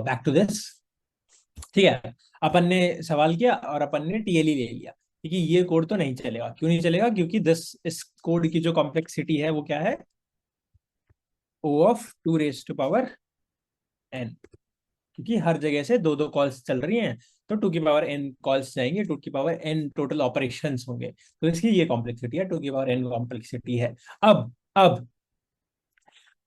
Back to this. ठीक है, अपन ने सवाल किया और अपन ने टीएलई ले लिया, क्योंकि ये कोड तो नहीं चलेगा। क्यों नहीं चलेगा? क्योंकि दिस इस कोड की जो कॉम्प्लेक्सिटी है वो क्या है, ओ of 2 raised to power n, क्योंकि हर जगह से दो दो कॉल्स चल रही हैं, तो 2 की पावर n कॉल्स जाएंगे, 2 की पावर n टोटल ऑपरेशंस होंगे, तो इसकी ये कॉम्प्लेक्सिटी है, 2 की पावर n कॉम्प्लेक्सिटी है। अब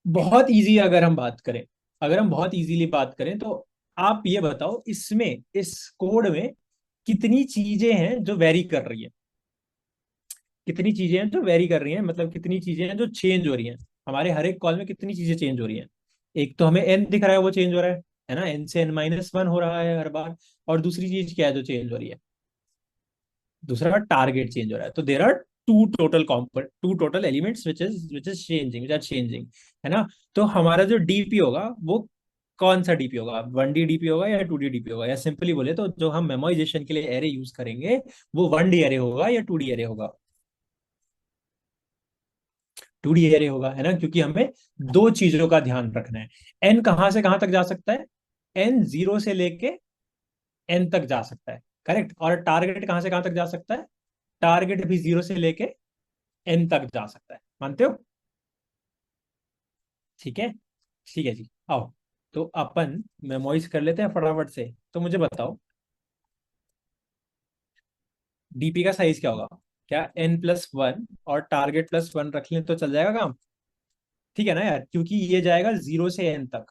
बहुत इजी अगर हम बात करें, अगर हम बहुत इजीली बात करें तो आप ये बताओ, इसमें इस कोड में कितनी चीजें हैं जो वेरी कर रही है, कितनी चीजें हैं जो वेरी कर रही हैं, मतलब कितनी चीजें हैं जो चेंज हो रही हैं। हमारे हर एक कॉल में कितनी चीजें चेंज हो रही हैं? एक तो हमें एन दिख रहा है, वो चेंज हो रहा है ना, एन से n-1 हो रहा है हर बार। और दूसरी चीज क्या है जो चेंज हो रही है? दूसरा टारगेट चेंज हो रहा है। तो there are two total elements which is changing, है ना। तो हमारा जो डीपी होगा वो कौन सा डीपी होगा? 1D डीपी होगा या 2D डीपी होगा? या सिंपली बोले तो जो हम मेमोराइजेशन के लिए एरे यूज करेंगे वो 1D एरे होगा या 2D एरे होगा? 2D एरे होगा, है ना, क्योंकि हमें दो चीजों का ध्यान रखना है। एन कहां से कहां तक जा सकता है? एन जीरो से लेके एन तक जा सकता है, करेक्ट। और टारगेट कहां से कहां तक जा सकता है? टारगेट भी जीरो से लेके एन तक जा सकता है, मानते हो? ठीक है, ठीक है जी, आओ। तो अपन मेमोइज कर लेते हैं फटाफट से। तो मुझे बताओ, डीपी का साइज क्या होगा? क्या n+1 और टारगेट+1 रख लें तो चल जाएगा काम? ठीक है ना यार, क्योंकि ये जाएगा जीरो से एन तक,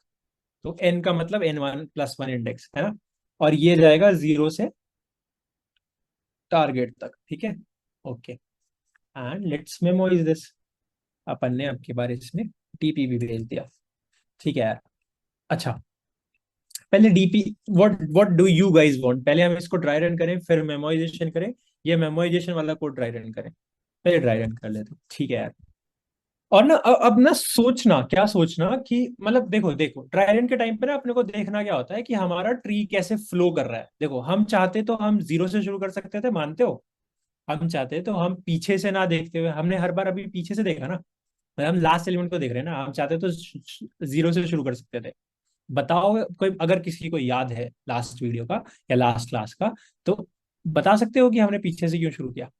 तो n का मतलब n1+1 इंडेक्स, है ना। और ये जाएगा जीरो से टारगेट तक, ठीक है। Okay, and let's memoize this. अपन ने अब की बार इसमें डीपी भी भेज दिया, ठीक है यार। अच्छा, पहले DP, what do you guys want? पहले हम इसको ड्राई रन करें फिर मेमोराइजेशन करें, ये मेमोराइजेशन वाला कोड ड्राई रन करें? पहले ड्राई रन कर लेते हैं, ठीक है यार। और ना अब ना सोचना, क्या सोचना कि मतलब देखो देखो, ड्राई रन के टाइम पे ना अपने को देखना क्या होता है कि हमारा ट्री कैसे फ्लो कर रहा है। देखो, हम चाहते तो हम जीरो से शुरू कर सकते थे, मानते हो? हम चाहते तो हम पीछे से ना देखते हुए, हमने हर बार अभी पीछे से देखा ना, मतलब हम लास्ट एलिमेंट को देख रहे हैं ना, हम चाहते तो जीरो से शुरू कर सकते थे। बताओ कोई, अगर किसी को याद है लास्ट वीडियो का या लास्ट क्लास का, तो बता सकते हो कि हमने पीछे से क्यों शुरू किया?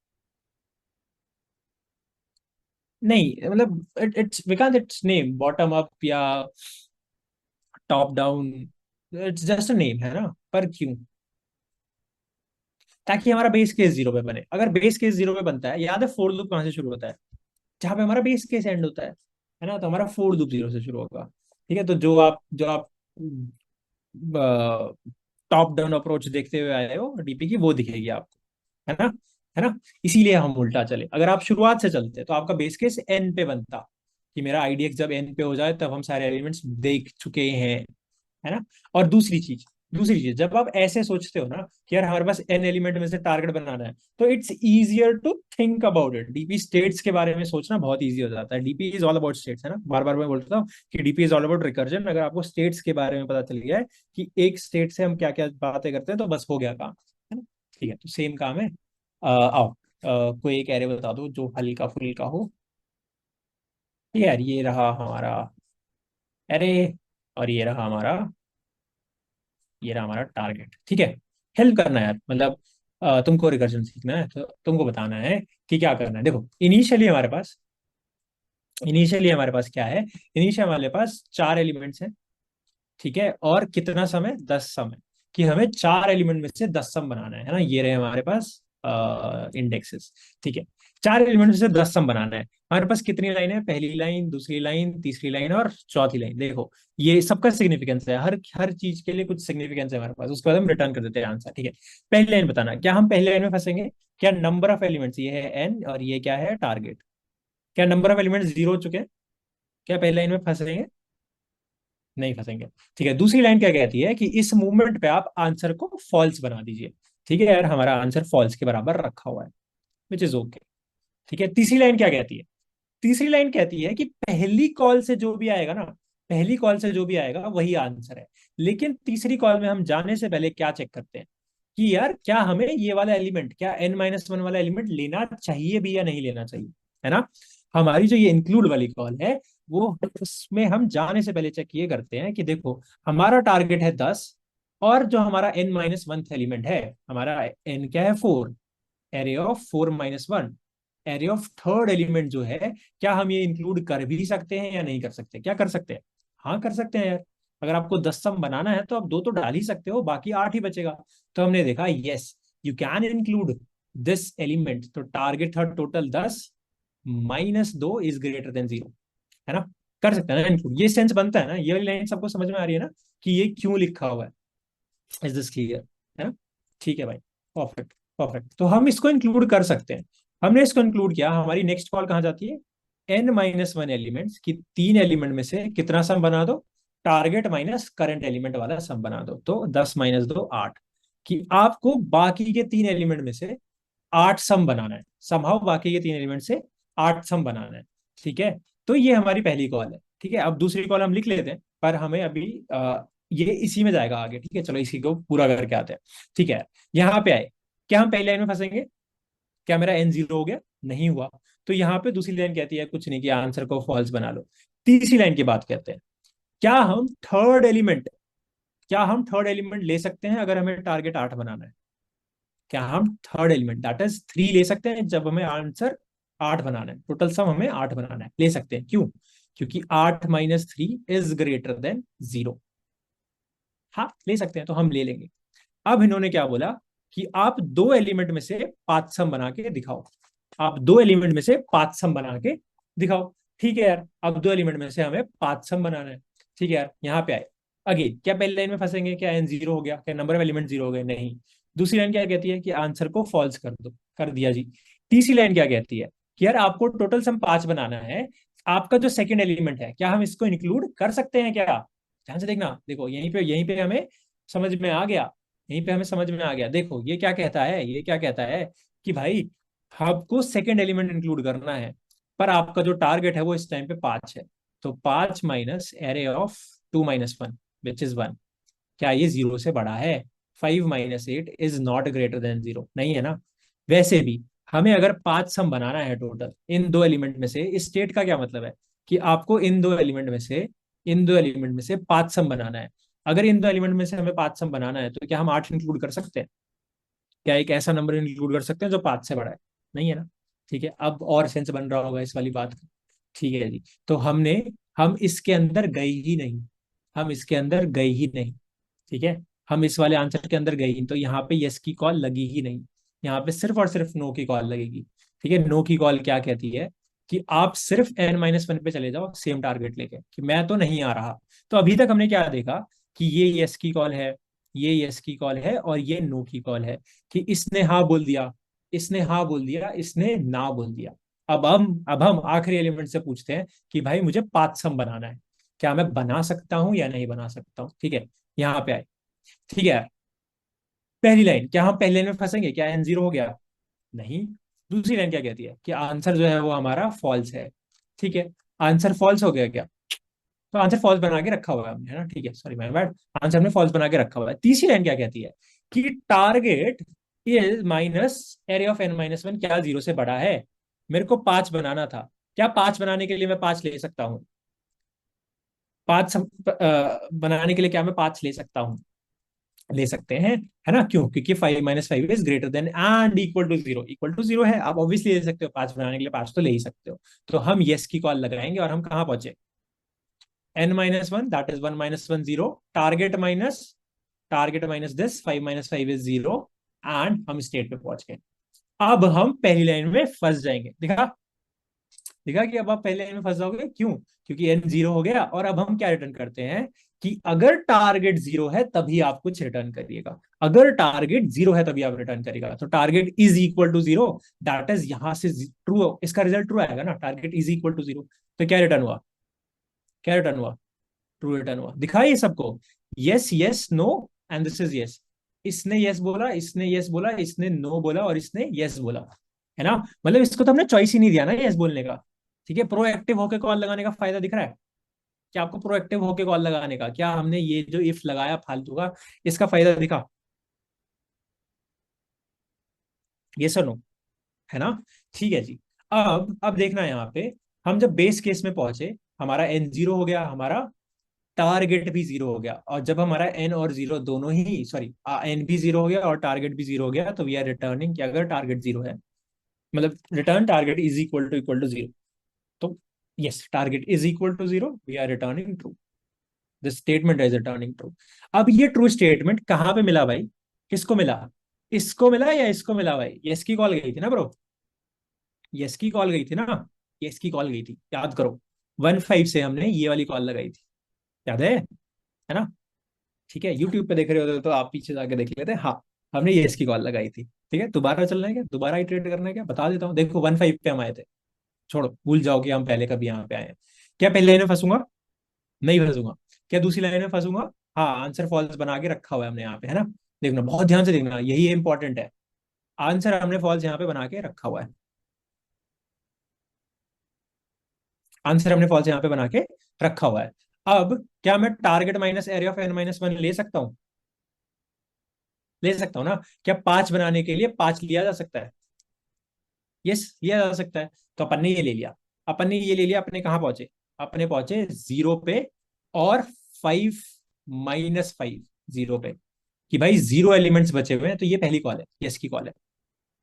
नहीं मतलब इट्स विकांत, इट्स नेम बॉटम अप या top down, it's just a name, है ना। पर क्यों? ताकि हमारा बेस केस जीरो पे बने। अगर बेस केस जीरो पे बनता है, याद है फोर लूप कहां से शुरू होता है? जहां पे हमारा बेस केस एंड होता है ना, तो हमारा फोर लूप जीरो से शुरू होगा। ठीक है, तो जो आप टॉप डाउन अप्रोच देखते हुए आए हो डीपी की, वो दिखेगी आपको, है ना, है ना। इसीलिए हम उल्टा चले। अगर आप शुरुआत से चलते तो आपका बेस केस एन पे बनता, कि मेरा आईडीएक्स जब एन पे हो जाए तब हम सारे एलिमेंट्स देख चुके हैं, है ना। और दूसरी चीज जब आप ऐसे सोचते हो ना कि यार हमारे पास एन एलिमेंट में से टारगेट बनाना है, तो it's easier to think about it. DP states के बारे में सोचना बहुत इजी हो जाता है। DP is all about states, है ना, बार बार मैं बोलता हूँ कि DP is all about recursion. अगर आपको स्टेट्स के बारे में पता चल गया है कि एक स्टेट से हम क्या क्या बातें करते हैं, तो बस हो गया काम, है ना। ठीक है, तो सेम काम है। आओ, कोई एक एरे बता दो जो हल्का फुल्का हो। यार ये रहा हमारा एरे, और ये रहा हमारा टारगेट, ठीक है। हेल्प करना है यार, मतलब तुमको रिकर्जन सीखना है तो तुमको बताना है कि क्या करना है। देखो, इनिशियली हमारे पास क्या है? इनिशियल हमारे पास 4 एलिमेंट्स हैं, ठीक है। और कितना समय? 10 समय, कि हमें 4 एलिमेंट में से 10 सम बनाना है ना। ये रहे हमारे पास इंडेक्सेस, ठीक है। 4 एलिमेंट में से 10 सम बनाना है। हमारे पास कितनी लाइन है? पहली लाइन, दूसरी लाइन, तीसरी लाइन और चौथी लाइन। देखो, ये सबका सिग्निफिकेंस है, हर हर चीज के लिए कुछ सिग्निफिकेंस है हमारे पास। उसके बाद हम रिटर्न कर देते हैं आंसर, ठीक है। पहली लाइन बताना, क्या हम पहली लाइन में फंसेंगे? क्या नंबर ऑफ एलिमेंट्स, ये है एन और ये क्या है? टारगेट। क्या नंबर ऑफ एलिमेंट्स जीरो हो चुके हैं? क्या पहली लाइन में फंसेंगे? नहीं फंसेंगे, ठीक है। दूसरी लाइन क्या कहती है कि इस मूवमेंट पे आप आंसर को फॉल्स बना दीजिए। ठीक है यार, हमारा आंसर फॉल्स के बराबर रखा हुआ है, विच इज ओके, ठीक है। तीसरी लाइन क्या कहती है? तीसरी लाइन कहती है कि पहली कॉल से जो भी आएगा ना, पहली कॉल से जो भी आएगा वही आंसर है। लेकिन तीसरी कॉल में हम जाने से पहले क्या चेक करते हैं कि यार क्या हमें ये वाला एलिमेंट, क्या n-1 वाला एलिमेंट लेना चाहिए भी या नहीं लेना चाहिए, है ना। हमारी जो ये इंक्लूड वाली कॉल है, वो उसमें हम जाने से पहले चेक ये करते हैं कि देखो हमारा टारगेट है 10, और जो हमारा n-1 एलिमेंट है, हमारा n क्या है 4, array of 4-1, array of third element जो है, क्या हम ये इंक्लूड कर भी सकते हैं या नहीं कर सकते? क्या कर सकते हैं? हाँ कर सकते हैं यार। अगर आपको 10 सम बनाना है तो आप दो तो डाल ही सकते हो, बाकी 8 ही बचेगा। तो हमने देखा yes, you can include this element. तो टारगेट था टोटल 10, -2 इज ग्रेटर देन 0, है ना? कर सकते हैं ना इंक्लूड। ये सेंस बनता है ना, ये वाली लाइन सबको समझ में आ रही है ना कि ये क्यों लिखा हुआ है? Is this clear? है ना? ठीक है भाई, परफेक्ट परफेक्ट। तो हम इसको इंक्लूड कर सकते हैं। हमने इसको इंक्लूड किया, हमारी नेक्स्ट कॉल कहाँ जाती है? n-1 एलिमेंट्स की 3 एलिमेंट में से कितना सम बना दो? टारगेट माइनस करंट एलिमेंट वाला सम बना दो। तो 10 - 2 8, कि आपको बाकी के 3 एलिमेंट में से 8 सम बनाना है। समहाउ बाकी के 3 एलिमेंट से 8 सम बनाना है। ठीक है, तो ये हमारी पहली कॉल है। ठीक है, अब दूसरी कॉल हम लिख लेते हैं, पर हमें अभी ये इसी में जाएगा आगे। ठीक है, चलो इसी को पूरा करके आते हैं। ठीक है, यहाँ पे आए, क्या हम पहली लाइन में फंसेंगे? क्या मेरा n 0 हो गया? नहीं हुआ। तो यहाँ पे दूसरी लाइन कहती है कुछ नहीं, कि आंसर को फॉल्स बना लो। तीसरी लाइन की बात करते हैं, क्या हम थर्ड एलिमेंट क्या हम थर्ड एलिमेंट ले सकते हैं अगर हमें टारगेट 8 बनाना है? क्या हम थर्ड एलिमेंट दैट इज 3 ले सकते हैं जब हमें आंसर 8 बनाना है? टोटल सम हमें 8 बनाना है, ले सकते हैं। क्यों? क्योंकि 8 - 3 इज ग्रेटर देन 0। हाँ ले सकते हैं, तो हम ले लेंगे। अब इन्होंने क्या बोला कि आप दो एलिमेंट में से 5 सम बना के दिखाओ। आप दो एलिमेंट में से 5 सम बना के दिखाओ। ठीक है यार, अब दो एलिमेंट में से हमें 5 सम बनाना है। ठीक है यार, यहाँ पे आए। अगेन क्या पहली लाइन में फंसेंगे? क्या n 0 हो गया? क्या नंबर ऑफ एलिमेंट 0 हो गए? नहीं। दूसरी लाइन क्या कहती है? कि आंसर को फॉल्स कर दो। कर दिया जी। तीसरी लाइन क्या कहती है? कि यार आपको टोटल सम 5 बनाना है, आपका जो सेकंड एलिमेंट है क्या हम इसको इंक्लूड कर सकते हैं क्या? ध्यान से देखना, देखो यहीं पे हमें समझ में आ गया। यहीं पे हमें समझ में आ गया। देखो ये क्या कहता है, ये क्या कहता है कि भाई आपको सेकंड एलिमेंट इंक्लूड करना है, पर आपका जो टारगेट है वो इस टाइम पे 5 है। तो 5 minus array of 2-1 which is 1, क्या ये 0 से बड़ा है? 5 - 8 इज नॉट ग्रेटर देन 0, नहीं है ना? वैसे भी हमें अगर 5 सम बनाना है टोटल इन दो एलिमेंट में से, इस स्टेट का क्या मतलब है? कि आपको इन दो एलिमेंट में से 5 सम बनाना है। अगर इन दो एलिमेंट में से हमें 5 सम बनाना है, तो क्या हम 8 इंक्लूड कर सकते हैं? क्या एक ऐसा नंबर इंक्लूड कर सकते हैं जो 5 से बड़ा है? नहीं है ना? ठीक है, अब और सेंस बन रहा होगा इस वाली बात का। ठीक है जी। तो हम इसके अंदर गए ही नहीं। हम इसके अंदर गए ही नहीं। ठीक है, हम इस वाले आंसर के अंदर गए ही नहीं, तो यहाँ पे यस की कॉल लगी ही नहीं। यहाँ पे सिर्फ और सिर्फ नो की कॉल लगेगी। ठीक है, नो की कॉल क्या कहती है? कि आप सिर्फ n-1 पे चले जाओ सेम टारगेट लेके, कि मैं तो नहीं आ रहा। तो अभी तक हमने क्या देखा? कि ये यस की कॉल है, ये यस की कॉल है, और ये नो की कॉल है। कि इसने हाँ बोल दिया, इसने हाँ बोल दिया, इसने ना बोल दिया। अब हम आखिरी एलिमेंट से पूछते हैं कि भाई मुझे 5 सम बनाना है, क्या मैं बना सकता हूं या नहीं बना सकता हूँ? ठीक है, यहाँ पे आए। ठीक है, पहली लाइन, क्या हम पहली लाइन में फंसेंगे? क्या n 0 हो गया? नहीं। दूसरी लाइन क्या कहती है? कि आंसर जो है वो हमारा फॉल्स है। ठीक है, आंसर फॉल्स हो गया क्या? तो आंसर फॉल्स बना के रखा हुआ है हमने, है ना? ठीक है, सॉरी माय बैड। आंसर हमने फॉल्स बना के रखा हुआ है। तीसरी लाइन क्या कहती है? कि target is minus array of n-1, क्या 0 से बड़ा है? मेरे को 5 बनाना था, क्या 5 बनाने के लिए मैं 5 ले सकता हूँ? 5 बनाने के लिए क्या मैं 5 ले सकता हूँ? ले सकते हैं, है ना? क्यों? क्योंकि 5 - 5 is greater than and equal to 0 है। आप ऑब्वियसली ले सकते हो, 5 बनाने के लिए 5 तो ले ही सकते हो। तो हम यस की कॉल लगाएंगे, और हम कहाँ पहुंचे? n-1 that is 1 - 1 0, target minus this 5 - 5 is 0, and हम स्टेट पे पहुंच गए। अब हम पहली लाइन में फंस जाएंगे। दिखा? देखा कि अब आप पहले लाइन में फंस जाओगे। क्यों? क्योंकि n 0 हो गया, और अब हम क्या रिटर्न करते हैं? कि अगर टारगेट 0 है तभी आप कुछ रिटर्न करिएगा। अगर टारगेट 0 है तभी आप रिटर्न करिएगा। तो target is equal to 0, that is यहां से ट्रू, इसका रिजल्ट ट्रू आएगा ना? Target is equal to 0। तो क्या रिटर्न हुआ? क्या रिटर्न हुआ? ट्रू रिटर्न हुआ। दिखा ये सबको? Yes yes no, and this is yes. इसने यस बोला, इसने यस बोला, इसने नो बोला, और इसने यस बोला, है ना? मतलब इसको तो हमने चॉइस ही नहीं दिया ना यस बोलने का। ठीक है, प्रोएक्टिव होकर कॉल लगाने का फायदा दिख रहा है? क्या आपको प्रोएक्टिव होकर कॉल लगाने का, क्या हमने ये जो इफ लगाया फालतू का, इसका फायदा दिखा? ये सुनो, है ना? ठीक है जी। अब देखना यहाँ पे, हम जब बेस केस में पहुंचे, हमारा एन जीरो हो गया, हमारा टारगेट भी जीरो हो गया। और जब हमारा एन और जीरो दोनों ही, सॉरी, एन भी जीरो हो गया और टारगेट भी जीरो हो गया, तो वी आर रिटर्निंग कि अगर टारगेट जीरो है, मतलब return target is equal to zero, तो yes, target is equal to zero, we are returning true, this statement is returning true. अब ये ट्रू स्टेटमेंट कहां पे मिला भाई, किसको मिला, इसको मिला या इसको मिला भाई? यस की कॉल गई थी ना ब्रो, यस की कॉल गई थी ना, यस की कॉल गई थी, याद करो। 1 5 से हमने ये वाली कॉल लगाई थी, याद है ना? ठीक है, यूट्यूब पे देख रहे होते तो आप पीछे जाके देख लेते। हाँ, हमने ये इसकी कॉल लगाई थी। ठीक है, दोबारा चलना है क्या, दोबारा इटरेट करना है क्या, बता देता हूँ। देखो 1 5 पे हम आए थे, छोड़ो, भूल जाओ कि हम पहले कभी यहाँ पे आए हैं। क्या पहले लाइन में फंसूंगा? नहीं फंसूंगा। क्या दूसरी लाइन में फंसूंगा? हाँ, आंसर फॉल्स बना के रखा हुआ है हमने यहाँ पे, है ना? देखना, बहुत ध्यान से देखना, यही इंपॉर्टेंट है। आंसर हमने फॉल्स यहाँ पे बना के रखा हुआ है, आंसर हमने फॉल्स यहाँ पे बना के रखा हुआ है। अब क्या मैं target minus area of n minus one ले सकता हूँ? ले सकता हूँ ना? क्या 5 बनाने के लिए 5 लिया जा सकता है? यस, लिया जा सकता है। तो अपन ने ये ले लिया, अपन ने ये ले लिया, अपने कहाँ पहुंचे? अपने पहुंचे जीरो पे, और 5 - 5 जीरो पे, कि भाई जीरो एलिमेंट्स बचे हुए हैं, तो ये पहली कॉल है, यस की कॉल है,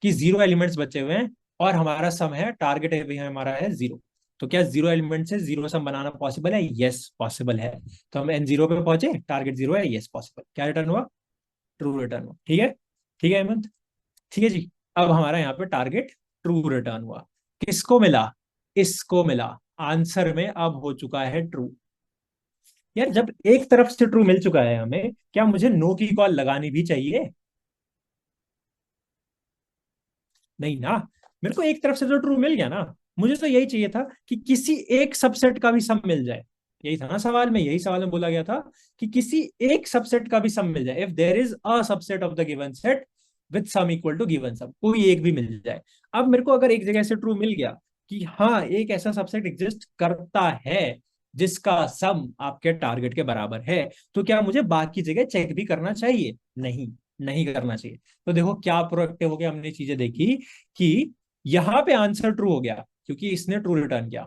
कि जीरो एलिमेंट्स बचे हुए हैं और हमारा सम है, टारगेट है भी हमारा है जीरो। तो क्या जीरो एलिमेंट से जीरो सम बनाना पॉसिबल है? यस पॉसिबल है। तो हम एन जीरो पे पहुंचे, टारगेट जीरो है, यस पॉसिबल। क्या रिटर्न हुआ? ट्रू रिटर्न हुआ। ठीक है, ठीक है हेमंत, ठीक है जी। अब हमारा यहाँ पे टारगेट ट्रू रिटर्न हुआ, किसको मिला? इसको मिला। आंसर में अब हो चुका है ट्रू। यार जब एक तरफ से ट्रू मिल चुका है हमें, क्या मुझे नो की कॉल लगानी भी चाहिए? नहीं ना, मेरे को एक तरफ से तो ट्रू मिल गया ना। मुझे तो यही चाहिए था कि किसी एक सबसेट का भी सम मिल जाए। यही था ना सवाल में, यही सवाल में बोला गया था कि किसी एक सबसेट का भी सम मिल जाए, if there is a subset of the given set with sum equal to given sum, कोई एक भी मिल जाए। अब मेरे को अगर एक जगह से ट्रू मिल गया कि हाँ एक ऐसा सबसेट एग्जिस्ट करता है जिसका सम आपके टारगेट के बराबर है, तो क्या मुझे बाकी जगह चेक भी करना चाहिए? नहीं, नहीं करना चाहिए। तो देखो क्या प्रोएक्टिव हो गया, हमने चीजें देखी कि यहां पे आंसर ट्रू हो गया क्योंकि इसने ट्रू रिटर्न किया,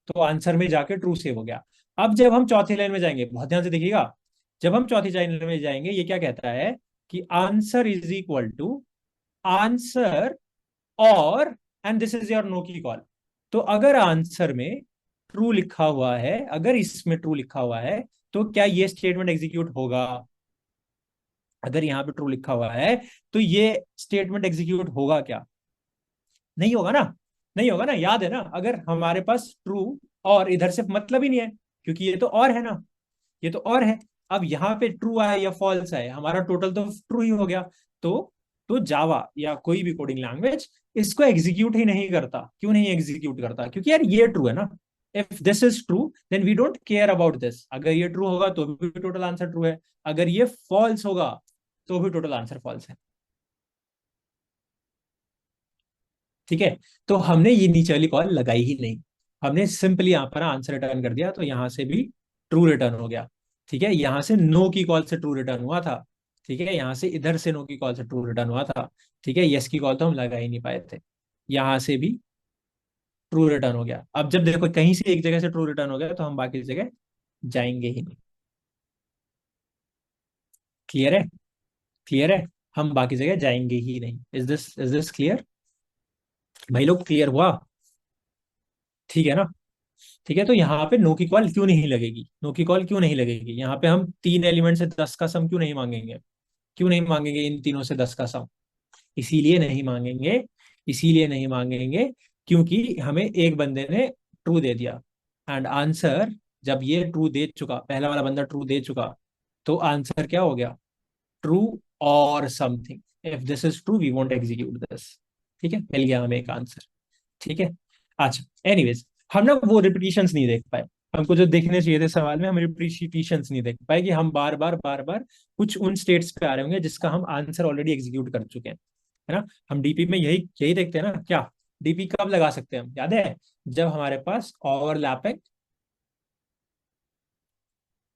तो आंसर में जाके ट्रू सेव हो गया। अब जब हम चौथी लाइन में जाएंगे, बहुत ध्यान से देखिएगा, जब हम चौथी लाइन में जाएंगे, ये क्या कहता है कि answer is equal to answer और, and this is your no key call. तो अगर आंसर में ट्रू लिखा हुआ है, अगर इसमें ट्रू लिखा हुआ है, तो क्या ये स्टेटमेंट एग्जीक्यूट होगा? अगर यहाँ पे ट्रू लिखा हुआ है, तो ये स्टेटमेंट एग्जीक्यूट होगा क्या? नहीं होगा ना, नहीं होगा ना, याद है ना? अगर हमारे पास ट्रू और इधर से मतलब ही नहीं है, क्योंकि ये तो और है ना, ये तो और है। अब यहाँ पे ट्रू आए या फॉल्स आए, हमारा टोटल तो ट्रू ही हो गया। तो तो जावा या कोई भी कोडिंग लैंग्वेज इसको एग्जीक्यूट ही नहीं करता। क्यों नहीं एग्जीक्यूट करता? क्योंकि यार ये ट्रू है ना। If this is true then we don't care about this. अगर ये ट्रू होगा तो भी टोटल आंसर ट्रू है, अगर ये फॉल्स होगा तो भी टोटल आंसर फॉल्स है। ठीक है, तो हमने ये नीचे वाली कॉल लगाई ही नहीं, हमने सिंपली यहाँ पर आंसर रिटर्न कर दिया, तो यहां से भी ट्रू रिटर्न हो गया। ठीक है, यहां से नो की कॉल से ट्रू रिटर्न हुआ था। ठीक है, यहां से इधर से नो की कॉल से ट्रू रिटर्न हुआ था। ठीक है, यस की कॉल तो हम लगा ही नहीं पाए थे, यहां से भी ट्रू रिटर्न हो गया। अब जब देखो कहीं से एक जगह से ट्रू रिटर्न हो गया, तो हम बाकी जगह जाएंगे ही नहीं। क्लियर है? क्लियर है, हम बाकी जगह जाएंगे ही नहीं। इज दिस क्लियर भाई लोग? क्लियर हुआ? ठीक है ना? ठीक है, तो यहाँ पे नो की कॉल क्यों नहीं लगेगी? नो की कॉल क्यों नहीं लगेगी? यहाँ पे हम 3 एलिमेंट से 10 का सम क्यों नहीं मांगेंगे? क्यों नहीं मांगेंगे इन तीनों से 10 का सम? इसीलिए नहीं मांगेंगे, इसीलिए नहीं मांगेंगे क्योंकि हमें एक बंदे ने ट्रू दे दिया, एंड आंसर, जब ये ट्रू दे चुका, पहला वाला बंदा ट्रू दे चुका, तो आंसर क्या हो गया? ट्रू और something. If this is true we won't execute this. ठीक है, मिल गया हमें एक आंसर। ठीक है, अच्छा, एनीवेज, हम ना वो रिपीटिशंस नहीं देख पाए। हमको जो देखने चाहिए थे सवाल में, हम रिपीटिशंस नहीं देख पाए कि हम बार बार कुछ उन स्टेट्स पे आ रहे होंगे जिसका हम आंसर ऑलरेडी एग्जीक्यूट कर चुके हैं, है ना? हम डीपी में यही यही देखते हैं ना। क्या डीपी कब लगा सकते हैं हम, याद है? जब हमारे पास ओवरलैपिंग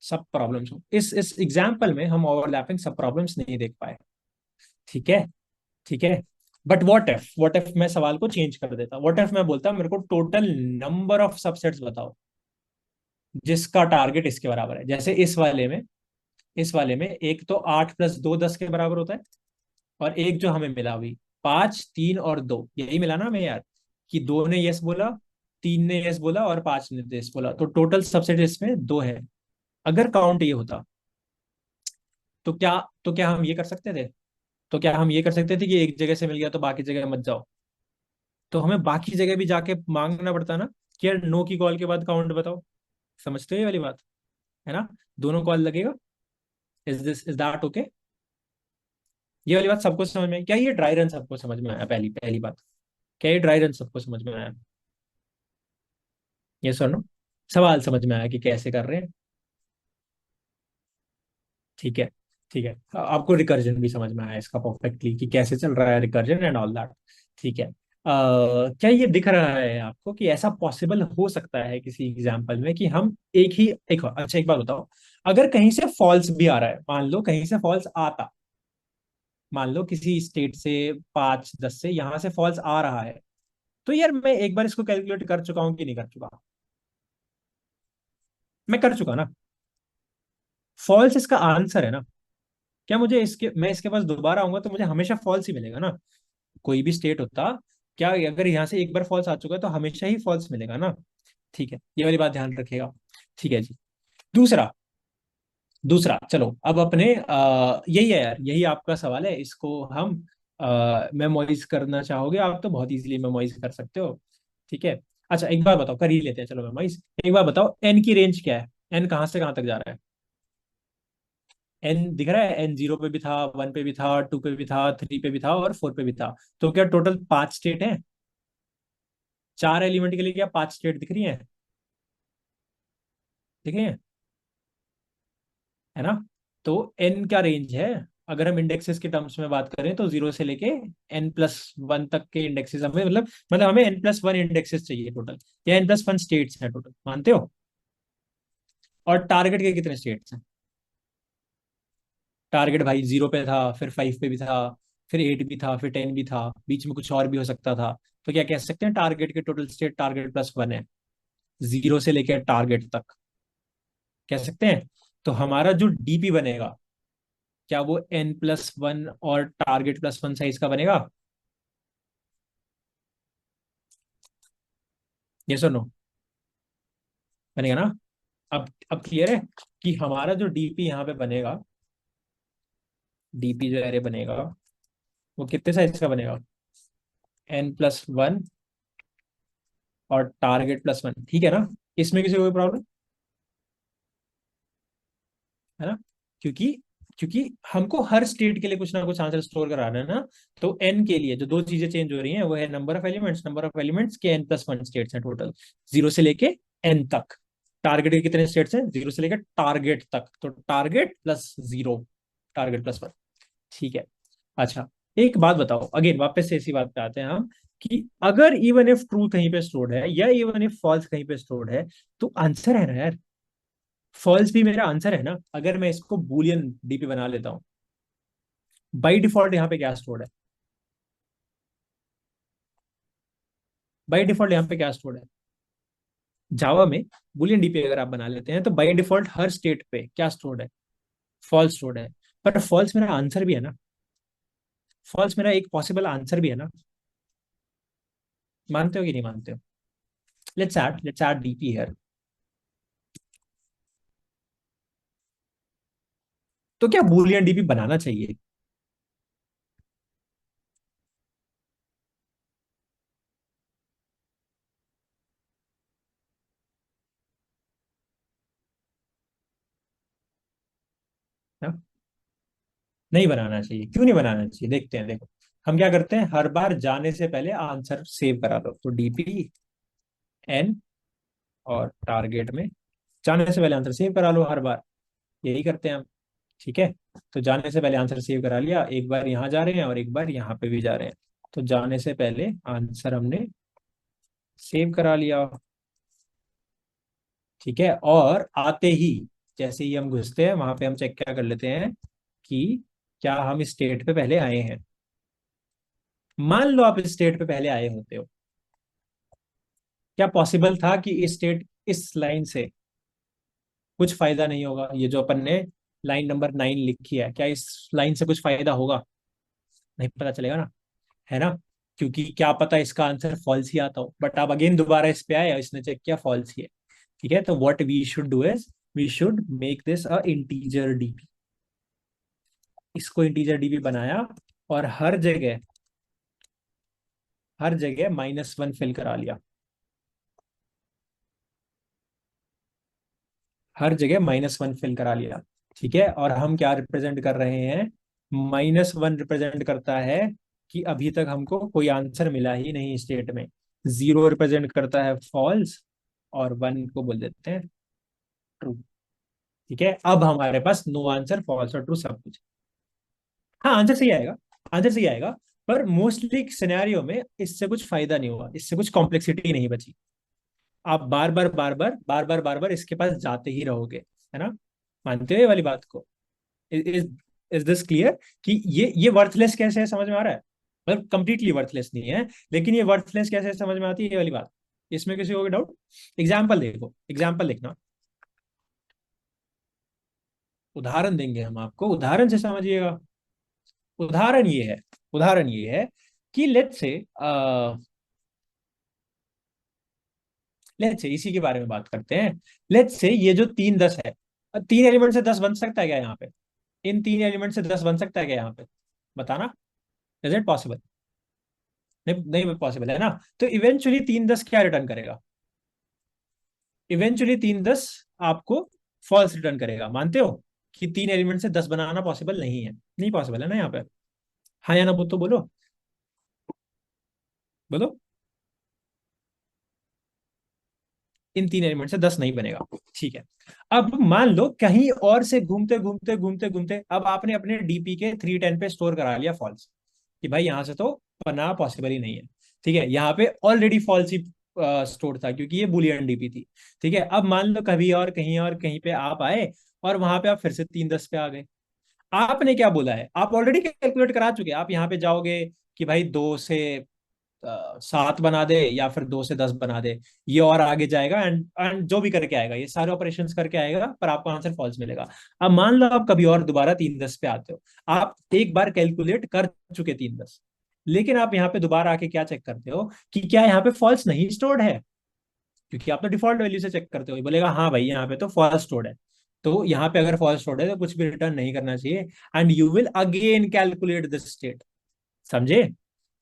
सब प्रॉब्लम्स हो। इस एग्जाम्पल में हम ओवरलैपिंग सब प्रॉब्लम्स नहीं देख पाए। ठीक है, ठीक है। बट व्हाट इफ मैं सवाल को चेंज कर देता, व्हाट इफ मैं बोलता मेरे को टोटल नंबर ऑफ सबसेट्स बताओ। जिसका टारगेट इसके बराबर है। जैसे इस वाले में एक तो 8 + 2 10 के बराबर होता है, और एक जो हमें मिला अभी 5 3 और 2, यही मिला ना हमें यार, कि 2 ने यस बोला, 3 ने यस बोला और 5 ने यस बोला, तो टोटल सबसेट इसमें 2 है। अगर काउंट ये होता तो क्या तो क्या हम ये कर सकते थे? तो क्या हम ये कर सकते थे कि एक जगह से मिल गया तो बाकी जगह मत जाओ? तो हमें बाकी जगह भी जाके मांगना पड़ता ना, कि यार नो की कॉल के बाद काउंट बताओ। समझते हो ये वाली बात? है ना? दोनों कॉल लगेगा। Is that okay? ये वाली बात सबको समझ में आई? क्या ये ड्राई रन सबको समझ में आया? पहली पहली बात, क्या ये ड्राई रन सबको समझ में आया? ये सुनो, सवाल समझ में आया कि कैसे कर रहे हैं? ठीक है, ठीक है। आपको रिकर्जन भी समझ में आया इसका परफेक्टली, कि कैसे चल रहा है रिकर्जन एंड ऑल दैट। ठीक है। क्या ये दिख रहा है आपको कि ऐसा पॉसिबल हो सकता है किसी एग्जाम्पल में कि हम एक अच्छा एक बात बताओ, अगर कहीं से फॉल्स भी आ रहा है, मान लो कहीं से फॉल्स आता, मान लो किसी स्टेट से 5 10 से यहां से फॉल्स आ रहा है, तो यार मैं एक बार इसको कैलकुलेट कर चुका हूं कि नहीं कर चुका? मैं कर चुका ना? फॉल्स इसका आंसर है ना? क्या मुझे इसके मैं इसके पास दोबारा आऊंगा तो मुझे हमेशा फॉल्स ही मिलेगा ना? कोई भी स्टेट होता, क्या अगर यहाँ से एक बार फॉल्स आ चुका है तो हमेशा ही फॉल्स मिलेगा ना? ठीक है, ये वाली बात ध्यान रखिएगा। ठीक है जी। दूसरा, दूसरा चलो अब अपने यही है यार, यही आपका सवाल है, इसको हम मेमोराइज करना चाहोगे आप तो बहुत इजीली मेमोराइज कर सकते हो। ठीक है। अच्छा एक बार बताओ, कर ही लेते हैं चलो मेमोराइज। एक बार बताओ एन की रेंज क्या है? एन कहाँ से कहाँ तक जा रहा है? एन दिख रहा है? एन 0 पे भी था, 1 पे भी था, 2 पे भी था, 3 पे भी था और 4 पे भी था। तो क्या टोटल 5 स्टेट है? 4 एलिमेंट के लिए क्या 5 स्टेट दिख रही है? दिख रही है? है ना? तो एन का रेंज है, अगर हम इंडेक्सेस के टर्म्स में बात करें तो 0 से लेके N+1 तक के इंडेक्सेस हमें मतलब हमें N+1 इंडेक्सेस चाहिए टोटल, या N+1 स्टेट्स हैं टोटल, मानते हो? और टारगेट के कितने स्टेट्स हैं? टारगेट भाई 0 पे था, फिर 5 पे भी था, फिर 8 भी था, फिर 10 भी था, बीच में कुछ और भी हो सकता था। तो क्या कह सकते हैं, टारगेट के टोटल स्टेट टारगेट +1 है, 0 से लेकर टारगेट तक, कह सकते हैं। तो हमारा जो डीपी बनेगा, क्या वो N+1 और टारगेट +1 साइज का बनेगा? ये सुनो, बनेगा ना? अब क्लियर है कि हमारा जो डीपी यहाँ पे बनेगा, डीपी जो एरे बनेगा वो कितने साइज का बनेगा? N+1 और टारगेट +1, ठीक है ना? इसमें किसी को कोई प्रॉब्लम है ना? क्योंकि क्योंकि हमको हर स्टेट के लिए कुछ ना कुछ आंसर स्टोर कराना है ना। तो एन के लिए जो दो चीजें चेंज हो रही हैं वो है नंबर ऑफ एलिमेंट्स के N+1 स्टेट्स हैं टोटल, 0 से लेके एन तक। टारगेट के कितने स्टेट्स हैं? 0 से लेकर टारगेट तक, तो टारगेट +0, टारगेट +1। ठीक है। अच्छा एक बात बताओ, अगेन वापस से इसी बात पे आते हैं हम, कि अगर इवन इफ ट्रू कहीं पे स्टोर्ड है या इवन इफ फॉल्स कहीं पे स्टोर्ड है, तो आंसर है ना यार? फॉल्स भी मेरा आंसर है ना, अगर मैं इसको बूलियन डीपी बना लेता हूँ। बाई डिफॉल्ट यहाँ पे क्या स्टोर्ड है? बाई डिफॉल्ट यहाँ पे क्या स्टोर्ड है? जावा में बूलियन डीपी अगर आप बना लेते हैं तो बाई डिफॉल्ट हर स्टेट पे क्या स्टोर्ड है? फॉल्स स्टोर्ड है। पर फॉल्स मेरा आंसर भी है ना? फॉल्स मेरा एक पॉसिबल आंसर भी है ना? मानते हो कि नहीं मानते हो? Let's add DP here. तो क्या बूलियन डीपी बनाना चाहिए? ना? नहीं बनाना चाहिए, क्यों नहीं बनाना चाहिए? देखते हैं, देखो हम क्या करते हैं, हर बार जाने से पहले आंसर सेव करा दो, तो डीपी एन और टारगेट में जाने से पहले आंसर सेव करा लो हर बार, यही करते हैं हम। ठीक है। तो जाने से पहले आंसर सेव करा लिया, एक बार यहाँ जा रहे हैं और एक बार यहाँ पे भी जा रहे हैं, तो जाने से पहले आंसर हमने सेव करा लिया। ठीक है। और आते ही, जैसे ही हम घुसते हैं वहां पे हम चेक क्या कर लेते हैं कि क्या हम इस स्टेट पे पहले आए हैं। मान लो आप इस स्टेट पे पहले आए होते हो, क्या पॉसिबल था कि इस स्टेट इस लाइन से कुछ फायदा नहीं होगा। ये जो अपन ने लाइन नंबर 9 लिखी है, क्या इस लाइन से कुछ फायदा होगा? नहीं पता चलेगा ना, है ना? क्योंकि क्या पता इसका आंसर फॉल्स ही आता हो, बट आप अगेन दोबारा इस पे आए और इसने चेक किया फॉल्स ही है। ठीक है, तो what we should do is we should make this a integer DP. इसको इंटीजर डीपी बनाया और हर जगह -1 फिल करा लिया। हर जगह -1 फिल करा लिया। ठीक है, और हम क्या रिप्रेजेंट कर रहे हैं? -1 रिप्रेजेंट करता है कि अभी तक हमको कोई आंसर मिला ही नहीं स्टेट में। 0 रिप्रेजेंट करता है फॉल्स, और 1 को बोल देते हैं ट्रू। ठीक है, अब हमारे पास नो आंसर, फॉल्स और ट्रू सब कुछ। हाँ, आंसर सही आएगा, आंसर सही आएगा। पर मोस्टली सिनेरियो में इससे कुछ फायदा नहीं हुआ, इससे कुछ कॉम्प्लेक्सिटी नहीं बची। आप बार बार इसके पास जाते ही रहोगे, है ना? मानते हो ये वाली बात को? इज इज दिस क्लियर कि ये वर्थलेस कैसे है, समझ में आ रहा है? मतलब कंप्लीटली वर्थलेस नहीं है, लेकिन ये वर्थलेस कैसे है समझ में आती है ये वाली बात? इसमें किसी को डाउट? एग्जाम्पल देखो, एग्जाम्पल देखना। उदाहरण देंगे हम आपको, उदाहरण से समझिएगा। उदाहरण ये है, उदाहरण ये है कि लेट्स से इसी के बारे में बात करते हैं। लेट्स से ये जो 3 10 है, 3 एलिमेंट से 10 बन सकता है क्या यहाँ पे? इन 3 एलिमेंट से 10 बन सकता है क्या यहाँ पे? बताना, इज इट पॉसिबल? नहीं, नहीं पॉसिबल है ना? तो इवेंचुअली 3 10 क्या रिटर्न करेगा? इवेंचुअली 3 10 आपको फॉल्स रिटर्न करेगा। मानते हो कि 3 एलिमेंट से 10 बनाना पॉसिबल नहीं है? नहीं पॉसिबल है ना यहाँ पे? हाँ या ना, तो बोलो, बोलो। इन 3 एलिमेंट से 10 नहीं बनेगा। ठीक है, अब मान लो कहीं और से घूमते घूमते अब आपने अपने डीपी के 310 पे स्टोर करा लिया फॉल्स, कि भाई यहां से तो बना पॉसिबल ही नहीं है। ठीक है, यहाँ पे ऑलरेडी फॉल्स ही स्टोर था, क्योंकि ये बुलियन डीपी थी। ठीक है, अब मान लो कभी और कहीं पे आप आए, और वहां पे आप फिर से 3 10 पे आ गए। आपने क्या बोला है? आप ऑलरेडी कैलकुलेट करा चुके हैं। आप यहाँ पे जाओगे कि भाई 2 से 7 बना दे, या फिर 2 से 10 बना दे। ये और आगे जाएगा एंड जो भी करके आएगा, ये सारे ऑपरेशंस करके आएगा, पर आपको आंसर फॉल्स मिलेगा। अब मान लो आप कभी और दोबारा 3 10 पे आते हो। आप एक बार कैलकुलेट कर चुके 3 10, लेकिन आप यहाँ पे दोबारा आके क्या चेक करते हो कि क्या यहाँ पे फॉल्स नहीं स्टोर्ड है? क्योंकि आप तो डिफॉल्ट वैल्यू से चेक करते हो। ये बोलेगा हाँ भाई यहाँ पे तो फॉल्स स्टोर्ड है। तो यहाँ पे अगर फॉल्स स्टोर्ड है तो कुछ भी रिटर्न नहीं करना चाहिए, and you will again calculate this state. समझे?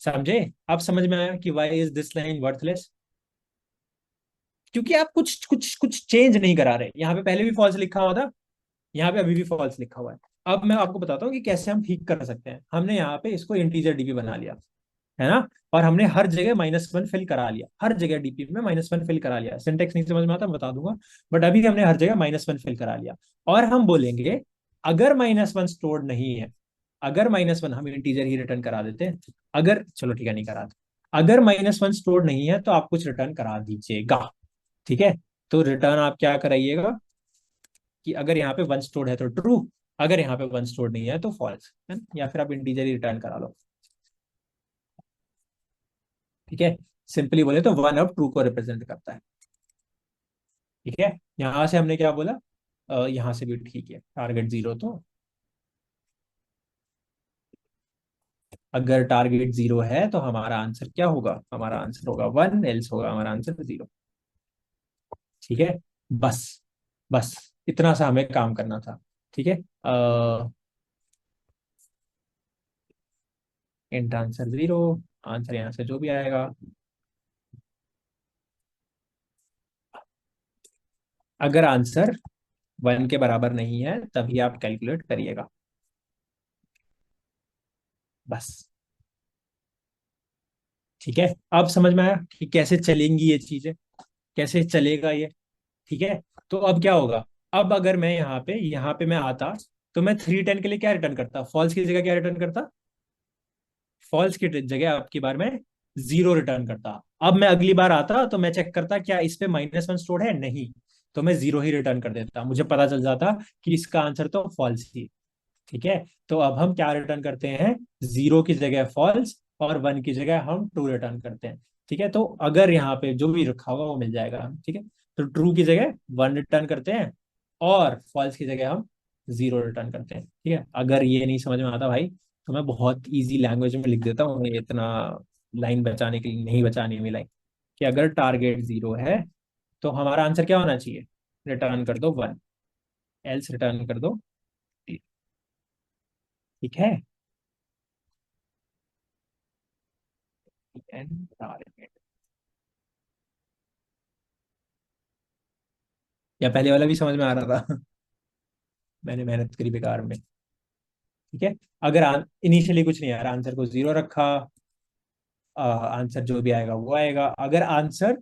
समझे? अब समझ में आया कि why is this line worthless? क्योंकि आप कुछ कुछ कुछ चेंज नहीं करा रहे। यहाँ पे पहले भी फॉल्स लिखा हुआ था, यहाँ पे अभी भी फॉल्स लिखा हुआ है। अब मैं आपको बताता हूँ कि कैसे हम ठीक कर सकते हैं। हमने यहाँ पे इसको इंटीजर डीपी बना लिया, है ना? और हमने हर जगह -1 फिल करा लिया, हर जगह डीपी में -1 फिल करा लिया। सिंटेक्स नहीं समझ में आता, मैं बता दूंगा, बट अभी हमने हर जगह -1 फिल करा लिया। और हम बोलेंगे अगर -1 स्टोर्ड नहीं है, अगर -1 हम इंटीजर ही रिटर्न करा देते हैं। अगर, चलो ठीक है, नहीं करा, अगर -1 स्टोर्ड नहीं है तो आप कुछ रिटर्न करा दीजिएगा। ठीक है, तो रिटर्न आप क्या कराइएगा कि अगर यहाँ पे 1 स्टोर्ड है तो ट्रू, अगर यहाँ पे 1 स्टोर्ड नहीं है तो फॉल्स, है ना? या फिर आप इंटीजर ही रिटर्न करा लो। ठीक है, सिंपली बोले तो 1 अब ट्रू को रिप्रेजेंट करता है। ठीक है, यहां से हमने क्या बोला? यहां से भी ठीक है, टारगेट 0 तो, अगर टारगेट 0 है तो हमारा आंसर क्या होगा? हमारा आंसर होगा 1, एल्स होगा हमारा आंसर 0। ठीक है, बस, बस इतना सा हमें काम करना था। ठीक है, इंट आंसर 0, आंसर यहाँ से जो भी आएगा। अगर आंसर 1 के बराबर नहीं है तभी आप कैलकुलेट करिएगा, बस। ठीक है, अब समझ में आया कि कैसे चलेंगी ये चीजें, कैसे चलेगा ये? ठीक है, तो अब क्या होगा? अब अगर मैं यहाँ पे मैं आता, तो मैं 310 के लिए क्या रिटर्न करता? फॉल्स की जगह क्या रिटर्न करता? फॉल्स की जगह आपकी बार में 0 रिटर्न करता। अब मैं अगली बार आता तो मैं चेक करता क्या इस पे -1 स्टोर है? नहीं, तो मैं 0 ही रिटर्न कर देता। मुझे पता चल जाता कि इसका आंसर तो फॉल्स ही। ठीक है, तो अब हम क्या रिटर्न करते हैं? 0 की जगह फॉल्स, और 1 की जगह हम ट्रू रिटर्न करते हैं। ठीक है, तो अगर यहाँ पे जो भी रखा होगा वो मिल जाएगा। ठीक है, तो ट्रू की जगह 1 रिटर्न करते हैं, और फॉल्स की जगह हम जीरो रिटर्न करते हैं। ठीक है, अगर ये नहीं समझ में आता भाई तो मैं बहुत इजी लैंग्वेज में लिख देता हूँ, ये इतना लाइन बचाने के लिए नहीं बचानी हुई लाइन, कि अगर टारगेट जीरो है तो हमारा आंसर क्या होना चाहिए, रिटर्न कर दो वन, एल्स रिटर्न कर दो। ठीक है, एंड टारगेट, या पहले वाला भी समझ में आ रहा था? मैंने मेहनत करी बेकार में। ठीक है, अगर इनिशियली कुछ नहीं आ रहा, आंसर को जीरो रखा, आंसर जो भी आएगा वो आएगा। अगर आंसर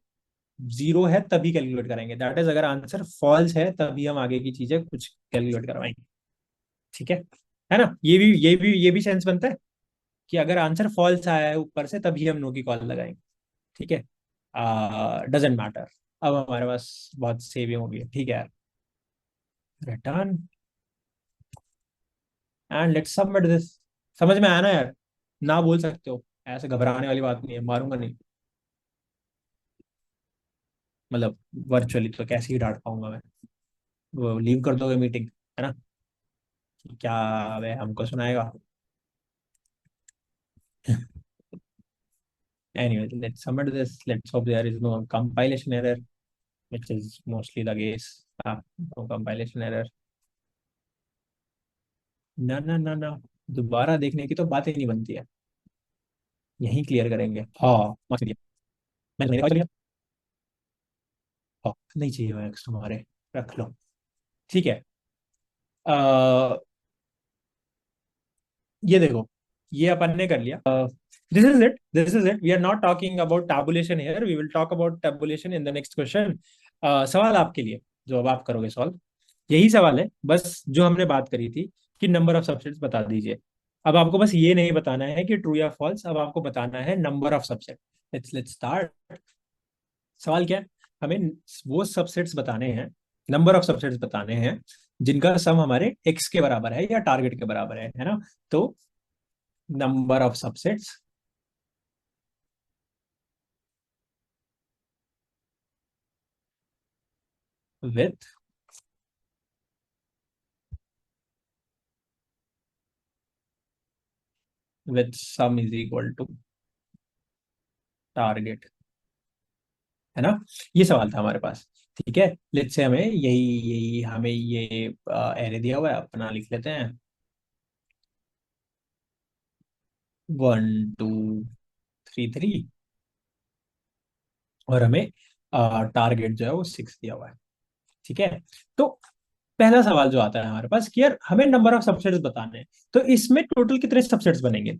जीरो है तभी कैलकुलेट करेंगे, दैट इज अगर आंसर फॉल्स है तभी हम आगे की चीजें कुछ कैलकुलेट करवाएंगे। ठीक है ना, ये भी सेंस बनता है कि अगर आंसर फॉल्स आया है ऊपर से तभी हम नो की कॉल लगाएंगे। ठीक है, डजेंट मैटर। अब हमारे पास बहुत सेविंग होगी। ठीक है यार, return and let's submit this. समझ में आया ना यार? ना बोल सकते हो, ऐसे घबराने वाली बात नहीं है, मारूंगा नहीं। मतलब वर्चुअली तो कैसे ही डांट पाऊंगा मैं, वो लीव कर दोगे मीटिंग, है ना? क्या वे हमको सुनाएगा? Anyway, let's submit this. Let's hope there is no compilation error, which is mostly the case. No compilation error. ना ना ना ना, दोबारा देखने की तो बात ही नहीं बनती है, यहीं क्लियर करेंगे। हाँ, मार्क्स दिया मैं, नहीं दिया। हाँ, नहीं चाहिए मार्क्स हमारे, रख लो। ठीक है, ये देखो, ये अपन ने कर लिया। This is it we are not talking about tabulation here, we will talk about tabulation in the next question. सवाल आपके लिए, जो अब आप करोगे सॉल्व, यही सवाल है बस जो हमने बात करी थी, कि नंबर ऑफ सबसेट्स बता दीजिए। अब आपको बस ये नहीं बताना है कि ट्रू या फॉल्स, अब आपको बताना है number of subset. Let's start. सवाल क्या है, हमें वो सबसेट्स बताने हैं, नंबर ऑफ सबसेट्स बताने हैं जिनका सम हमारे एक्स के बराबर है या टारगेट के बराबर है ना? तो number of subsets with sum is equal to target, है ना? ये सवाल था हमारे पास। ठीक है, लेट्स से हमें यही यही हमें ये एरे दिया हुआ है, अपना लिख लेते हैं 1 2 3 3, और हमें टारगेट जो है वो 6 दिया हुआ है। ठीक है, तो पहला सवाल जो आता है हमारे पास कि यार हमें नंबर ऑफ सबसेट्स बताने हैं, तो इसमें टोटल कितने सबसेट्स बनेंगे,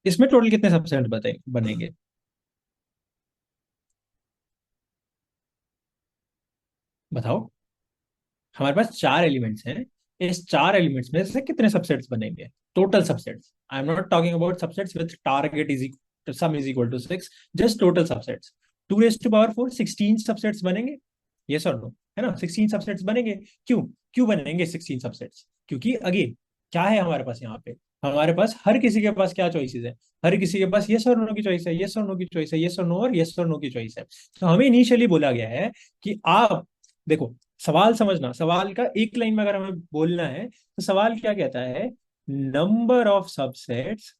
इसमें टोटल कितने सबसेट बनेंगे? बताओ, हमारे पास चार एलिमेंट्स हैं, इस चार एलिमेंट्स में से कितने सबसेट्स बनेंगे, total subsets. I am not talking about subsets with target is sum is equal to 6, just total subsets. 2 raised to power 4, 16 subsets बनेंगे, यस और नो, है ना? 16 सबसेट्स बनेंगे। क्यों क्यों बनेंगे 16 सबसेट्स? क्योंकि अगेन क्या है हमारे पास यहाँ पे, हमारे पास हर किसी के पास क्या चॉइसेस है, हर किसी के पास यस और नो की चॉइस है, यस और नो की चॉइस है, यस और नो और यस और नो की चॉइस है। तो हमें इनिशियली बोला गया है कि आप देखो, सवाल समझना, सवाल का एक लाइन में अगर हमें बोलना है तो सवाल क्या कहता है, नंबर ऑफ सबसेट्स।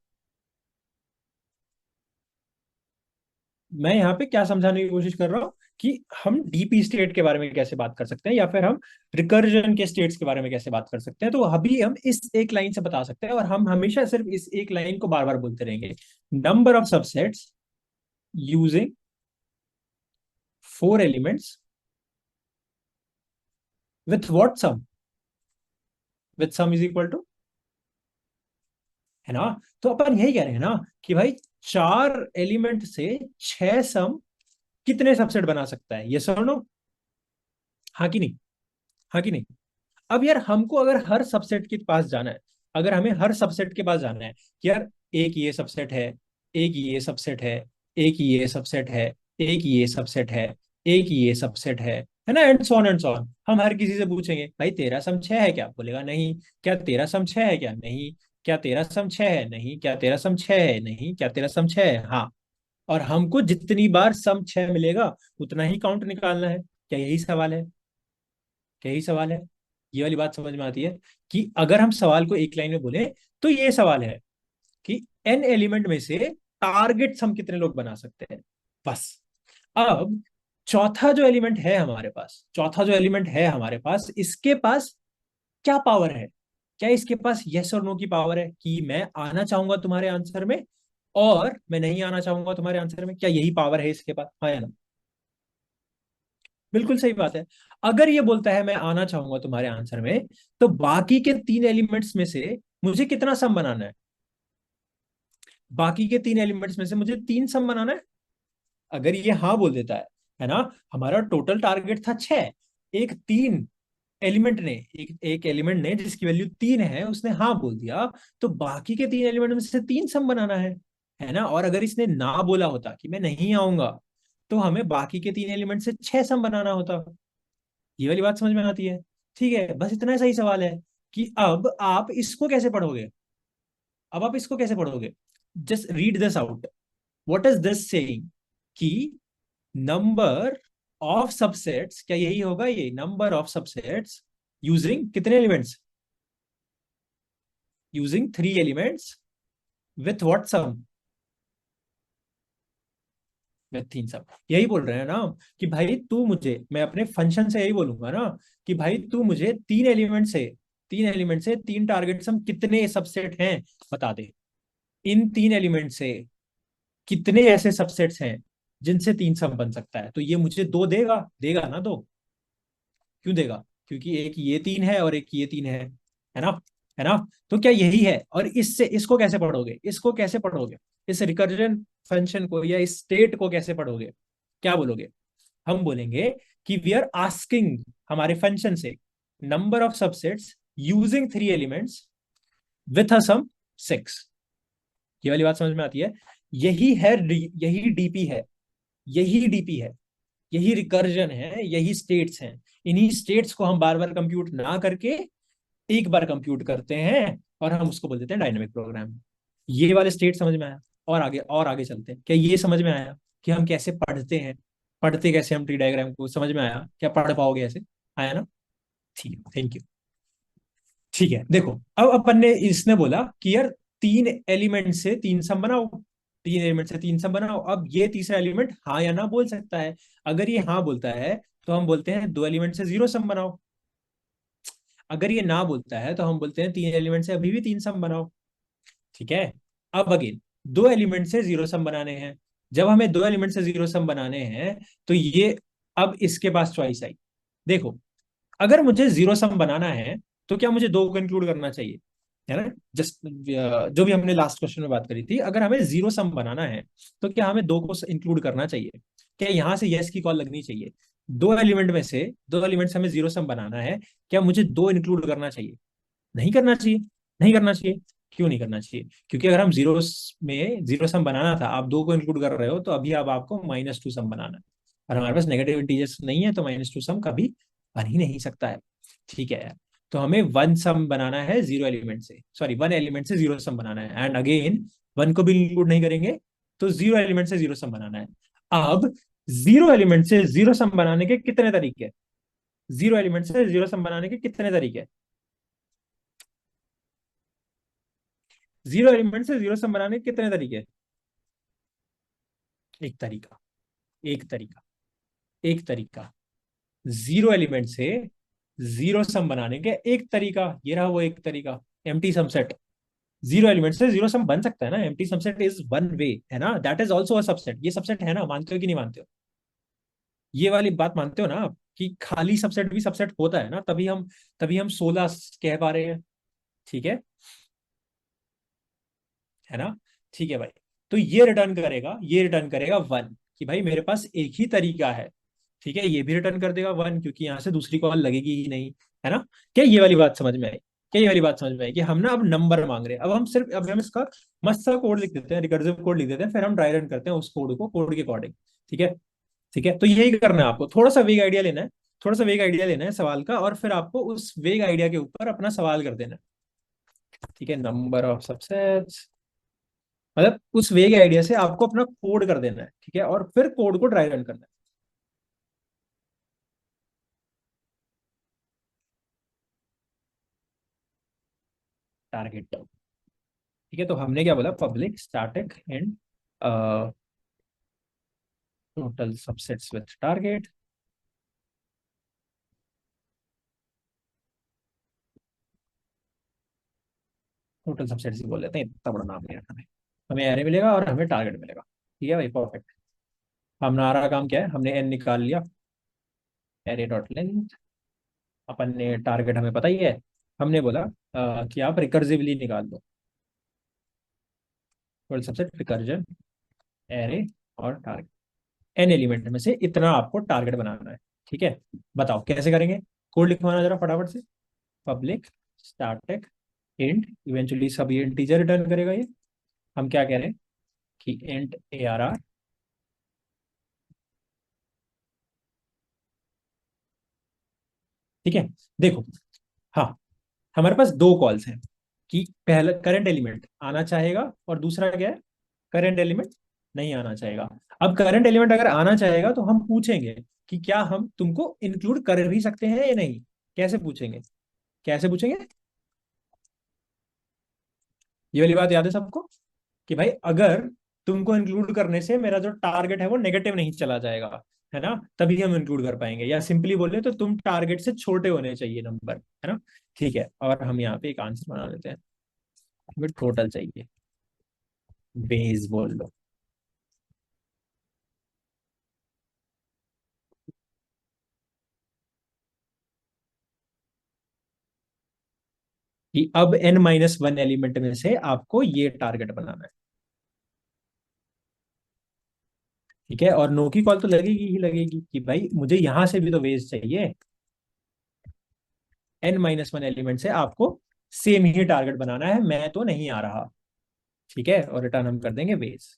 मैं यहाँ पे क्या समझाने की कोशिश कर रहा हूँ कि हम डीपी स्टेट के बारे में कैसे बात कर सकते हैं, या फिर हम रिकर्जन के स्टेट्स के बारे में कैसे बात कर सकते हैं, तो अभी हम इस एक लाइन से बता सकते हैं, और हम हमेशा सिर्फ इस एक लाइन को बार बार बोलते रहेंगे, number of subsets using 4 elements with what sum, with sum is equal to, है ना? तो अपन यही कह रहे हैं ना कि भाई 4 एलिमेंट से 6 सम कितने सबसेट बना सकता है, ये सर नो, हाँ कि नहीं, हाँ कि नहीं? अब यार हमको अगर हर सबसेट के पास जाना है, अगर हमें हर सबसेट के पास जाना है कि यार एक ये सबसेट है, एक ये सबसेट है, एक ये सबसेट है, एक ये सबसेट है, एक ये सबसेट है ना, एंड सो ऑन, हम हर किसी से पूछेंगे भाई तेरा सम 6 है क्या, बोलेगा नहीं। क्या तेरा सम 6 है क्या, नहीं। क्या तेरा सम 6 है, नहीं। क्या तेरा सम 6 है, नहीं। क्या तेरा सम 6 है, हाँ। और हमको जितनी बार सम 6 मिलेगा उतना ही काउंट निकालना है, क्या यही सवाल है? क्या यही सवाल है? ये वाली बात समझ में आती है कि अगर हम सवाल को एक लाइन में बोले तो ये सवाल है कि एन एलिमेंट में से टारगेट्स हम कितने लोग बना सकते हैं, बस। अब चौथा जो एलिमेंट है हमारे पास, चौथा जो एलिमेंट है हमारे पास, इसके पास क्या पावर है? क्या इसके पास यस और नो की पावर है कि मैं आना चाहूंगा तुम्हारे आंसर में और मैं नहीं आना चाहूंगा तुम्हारे आंसर में? क्या यही पावर है इसके पास, हाँ या ना? बिल्कुल सही बात है। अगर ये बोलता है मैं आना चाहूंगा तुम्हारे आंसर में, तो बाकी के तीन एलिमेंट्स में से मुझे कितना सम बनाना है? बाकी के तीन एलिमेंट्स में से मुझे तीन सम बनाना है। अगर ये हाँ बोल देता है ना, हमारा टोटल टारगेट था 6, एक तीन एलिमेंट ने, एक एलिमेंट ने जिसकी वैल्यू 3 है उसने हाँ बोल दिया, तो बाकी के तीन एलिमेंट में से तीन सम बनाना है ना? और अगर इसने ना बोला होता कि मैं नहीं आऊंगा, तो हमें बाकी के तीन एलिमेंट से 6 सम बनाना होता। ये वाली बात समझ में आती है? ठीक है, बस इतना सही सवाल है कि अब आप इसको कैसे पढ़ोगे। अब आप इसको कैसे पढ़ोगे? Just read this out. What is this saying कि नंबर ऑफ सबसेट्स, क्या यही होगा? ये नंबर ऑफ सबसेट्स यूजिंग कितने elements? Using 3 elements with what sum? With 3 sum. यही बोल रहे हैं ना कि भाई तू मुझे, मैं अपने फंक्शन से यही बोलूंगा ना कि भाई तू मुझे तीन एलिमेंट से तीन टारगेट सम कितने सबसेट हैं बता दे। इन तीन एलिमेंट से कितने ऐसे सबसेट्स हैं जिनसे तीन सम बन सकता है? तो ये मुझे दो देगा, देगा ना दो? क्यों देगा? क्योंकि एक ये तीन है और एक ये तीन है ना? है ना? तो क्या यही है? और इससे इसको कैसे पढ़ोगे? इसको कैसे पढ़ोगे? इस रिकर्जन फंक्शन को या इस स्टेट को कैसे पढ़ोगे? क्या बोलोगे? हम बोलेंगे कि वी आर आस्किंग हमारे फंक्शन से number of subsets using 3 elements with a sum 6। ये वाली बात समझ में आती है? यही है, यही डीपी है, यही डीपी है, यही रिकर्जन है, यही स्टेट्स हैं। इन्हीं स्टेट्स को हम बार बार कंप्यूट ना करके एक बार कंप्यूट करते हैं और हम उसको बोल देते हैं डायनेमिक प्रोग्राम। ये वाले स्टेट समझ में आया? और आगे चलते हैं। क्या ये समझ में आया कि हम कैसे पढ़ते हैं? पढ़ते कैसे हम ट्री डायग्राम को, समझ में आया? क्या पढ़ पाओगे ऐसे? आया ना? ठीक है, थैंक यू। ठीक है, देखो अब अपन ने, इसने बोला कि यार तीन एलिमेंट से तीन सम बनाओ, तीन एलिमेंट से तीन सम बनाओ। अब ये तीसरा एलिमेंट हाँ या ना बोल सकता है। अगर ये हाँ बोलता है तो हम बोलते हैं दो एलिमेंट से जीरो सम बनाओ। अगर ये ना बोलता है तो हम बोलते हैं तीन एलिमेंट से अभी भी तीन सम बनाओ। ठीक है। अब अगेन दो एलिमेंट से जीरो सम बनाने हैं। जब हमें दो एलिमेंट से जीरो सम बनाने हैं तो ये, अब इसके पास चॉइस आई। देखो, अगर मुझे जीरो सम बनाना है तो क्या मुझे दो को इंक्लूड करना चाहिए? है ना? जस्ट जो भी हमने लास्ट क्वेश्चन में बात करी थी, अगर हमें जीरो सम बनाना है तो क्या हमें दो को इंक्लूड करना चाहिए? क्या यहां से यस की कॉल लगनी चाहिए? दो एलिमेंट से हमें जीरो सम बनाना है, क्या मुझे दो इंक्लूड करना चाहिए? नहीं करना चाहिए। नहीं करना चाहिए। क्यों नहीं करना चाहिए? क्योंकि अगर हम जीरो में जीरो सम बनाना था, आप दो को इंक्लूड कर रहे हो, तो अभी अब आपको -2 सम बनाना है। और हमारे पास नेगेटिव इंटीजर्स नहीं है, तो -2 सम कभी बन ही नहीं सकता है। ठीक है। तो हमें वन सम बनाना है जीरो एलिमेंट से, सॉरी वन एलिमेंट से जीरो सम बनाना है, एंड अगेन वन को भी इंक्लूड नहीं करेंगे, तो जीरो एलिमेंट से जीरो सम बनाना है। अब जीरो एलिमेंट से जीरो सम बनाने के कितने तरीके? जीरो एलिमेंट से जीरो सम बनाने के कितने तरीके? जीरो एलिमेंट से जीरो सम बनाने के कितने तरीके? एक तरीका, एक तरीका, एक तरीका। जीरो एलिमेंट से जीरो सम बनाने के एक तरीका, ये रहा वो एक तरीका, एम्प्टी सबसेट। जीरो एलिमेंट से जीरो सम बन सकता है ना, empty subset is one way, है ना? That is also a subset. ये सबसेट है ना, मानते हो कि नहीं मानते हो? ये वाली बात मानते हो ना आप कि खाली सबसेट भी सबसेट होता है ना? तभी हम 16 कह पा रहे हैं। ठीक है ना? ठीक है भाई। तो ये रिटर्न करेगा वन, कि भाई मेरे पास एक ही तरीका है। ठीक है, ये भी रिटर्न कर देगा वन, क्योंकि यहां से दूसरी कॉल लगेगी ही नहीं। है ना? क्या ये वाली बात समझ में आई? क्या ये वाली बात समझ में आई कि हम ना अब नंबर मांग रहे हैं? अब हम इसका मस्त सा कोड लिख देते हैं, रिकर्सिव कोड लिख देते हैं, फिर हम ड्राई रन करते हैं उस कोड को कोड के अकॉर्डिंग। ठीक है। ठीक है, तो यही करना है आपको, थोड़ा सा वेग आइडिया लेना है, थोड़ा सा वेग आइडिया लेना है सवाल का, और फिर आपको उस वेग आइडिया के ऊपर अपना सवाल कर देना है। ठीक है, नंबर ऑफ सबसेट्स, मतलब उस वेग आइडिया से आपको अपना कोड कर देना है। ठीक है, और फिर कोड को ड्राई रन करना है। टारगेट। ठीक है, तो हमने क्या बोला, public static and total subsets with target. Total subsets ही बोल लेते हैं, इतना बड़ा नाम नहीं रखना है। हमें एरे मिलेगा और हमें टारगेट मिलेगा। ठीक है भाई, परफेक्ट। हमारा काम क्या है, हमने एन निकाल लिया, एरे डॉट लेंथ। अपन ने टारगेट हमें पता ही है। हमने बोला कि आप रिकर्सिवली निकाल दो, टोटल सबसेट रिकर्जन एरे और टारगेट। एन एलिमेंट में से इतना आपको टारगेट बनाना है। ठीक है, बताओ कैसे करेंगे। कोड लिखवाना जरा फटाफट से। पब्लिक स्टैटिक इंट, इवेंचुअली सब ये इंटीजर रिटर्न करेगा ये। हम क्या कह रहे हैं कि इंट ARR। ठीक है, देखो, हाँ, हमारे पास दो कॉल्स हैं कि पहला करंट एलिमेंट आना चाहेगा और दूसरा क्या है, करंट एलिमेंट नहीं आना चाहेगा। अब करंट एलिमेंट अगर आना चाहेगा तो हम पूछेंगे कि क्या हम तुमको इंक्लूड कर भी सकते हैं या नहीं। कैसे पूछेंगे, कैसे पूछेंगे, ये वाली बात याद है सबको, कि भाई अगर तुमको इंक्लूड करने से मेरा जो टारगेट है वो नेगेटिव नहीं चला जाएगा, है ना, तभी हम इंक्लूड कर पाएंगे। या सिंपली बोले तो तुम टारगेट से छोटे होने चाहिए नंबर, है ना। ठीक है, और हम यहाँ पे एक आंसर बना लेते हैं। हमें टोटल चाहिए, बेस बोल लो। कि अब n-1 एलिमेंट में से आपको ये टारगेट बनाना है। ठीक है, और नो की कॉल तो लगेगी ही लगेगी कि भाई मुझे यहां से भी तो बेस चाहिए। n-1 एलिमेंट से आपको सेम ही टारगेट बनाना है, मैं तो नहीं आ रहा। ठीक है, और रिटर्न हम कर देंगे बेस।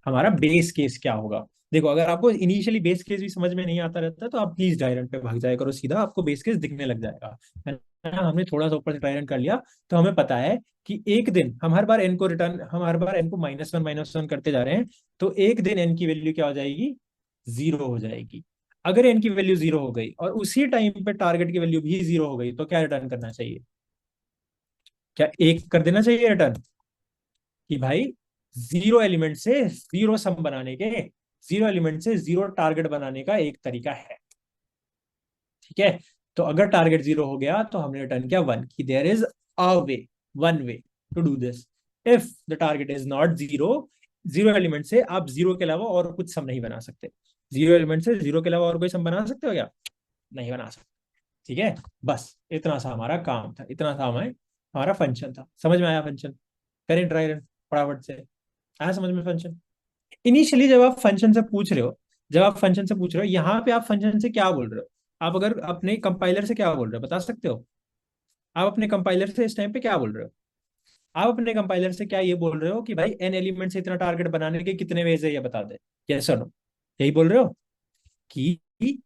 हमारा बेस केस क्या होगा, देखो, अगर आपको इनिशियली बेस केस भी समझ में नहीं आता रहता तो आप प्लीज डायरेक्ट पे भाग जाया करो, सीधा आपको बेस केस दिखने लग जाएगा, है ना। हमने थोड़ा सा ऊपर से डायरेक्ट कर लिया, तो हमें पता है कि एक दिन हम हर बार एन को रिटर्न, हम हर बार एन को -1 करते जा रहे हैं, तो एक दिन एन की वैल्यू क्या हो जाएगी, 0 हो जाएगी। अगर एन की वैल्यू 0 हो गई और उसी टाइम पे टारगेट की वैल्यू भी 0 हो गई तो क्या रिटर्न करना चाहिए, क्या एक कर देना चाहिए रिटर्न, कि भाई जीरो एलिमेंट से जीरो सम बनाने के, जीरो एलिमेंट से जीरो टारगेट बनाने का एक तरीका है। ठीक है, तो अगर टारगेट 0 हो गया तो हमने रिटर्न किया 1, कि there is a way, one way to do this. If the target is not 0, zero element से आप जीरो के अलावा और कुछ सम नहीं बना सकते। जीरो एलिमेंट से जीरो के अलावा और कोई सम बना सकते हो क्या, नहीं बना सकते। ठीक है, बस इतना सा हमारा काम था, इतना सा हमारे हमारा फंक्शन था। समझ में आया फंक्शन, करें ट्राई रन फटाफट से, आया समझ में फंक्शन। इनिशियली जब आप फंक्शन से पूछ रहे हो, जब आप फंक्शन से पूछ रहे हो, यहाँ पे आप फंक्शन से क्या बोल रहे हो, आप अगर अपने कंपाइलर से क्या बोल रहे हो बता सकते हो। आप अपने कंपाइलर से इस टाइम पे क्या बोल रहे हो, आप अपने कंपाइलर से क्या ये बोल रहे हो कि भाई एन एलिमेंट से इतना टारगेट बनाने के कितने वेज है ये बता दे, यस और नो, यही बोल रहे हो, कि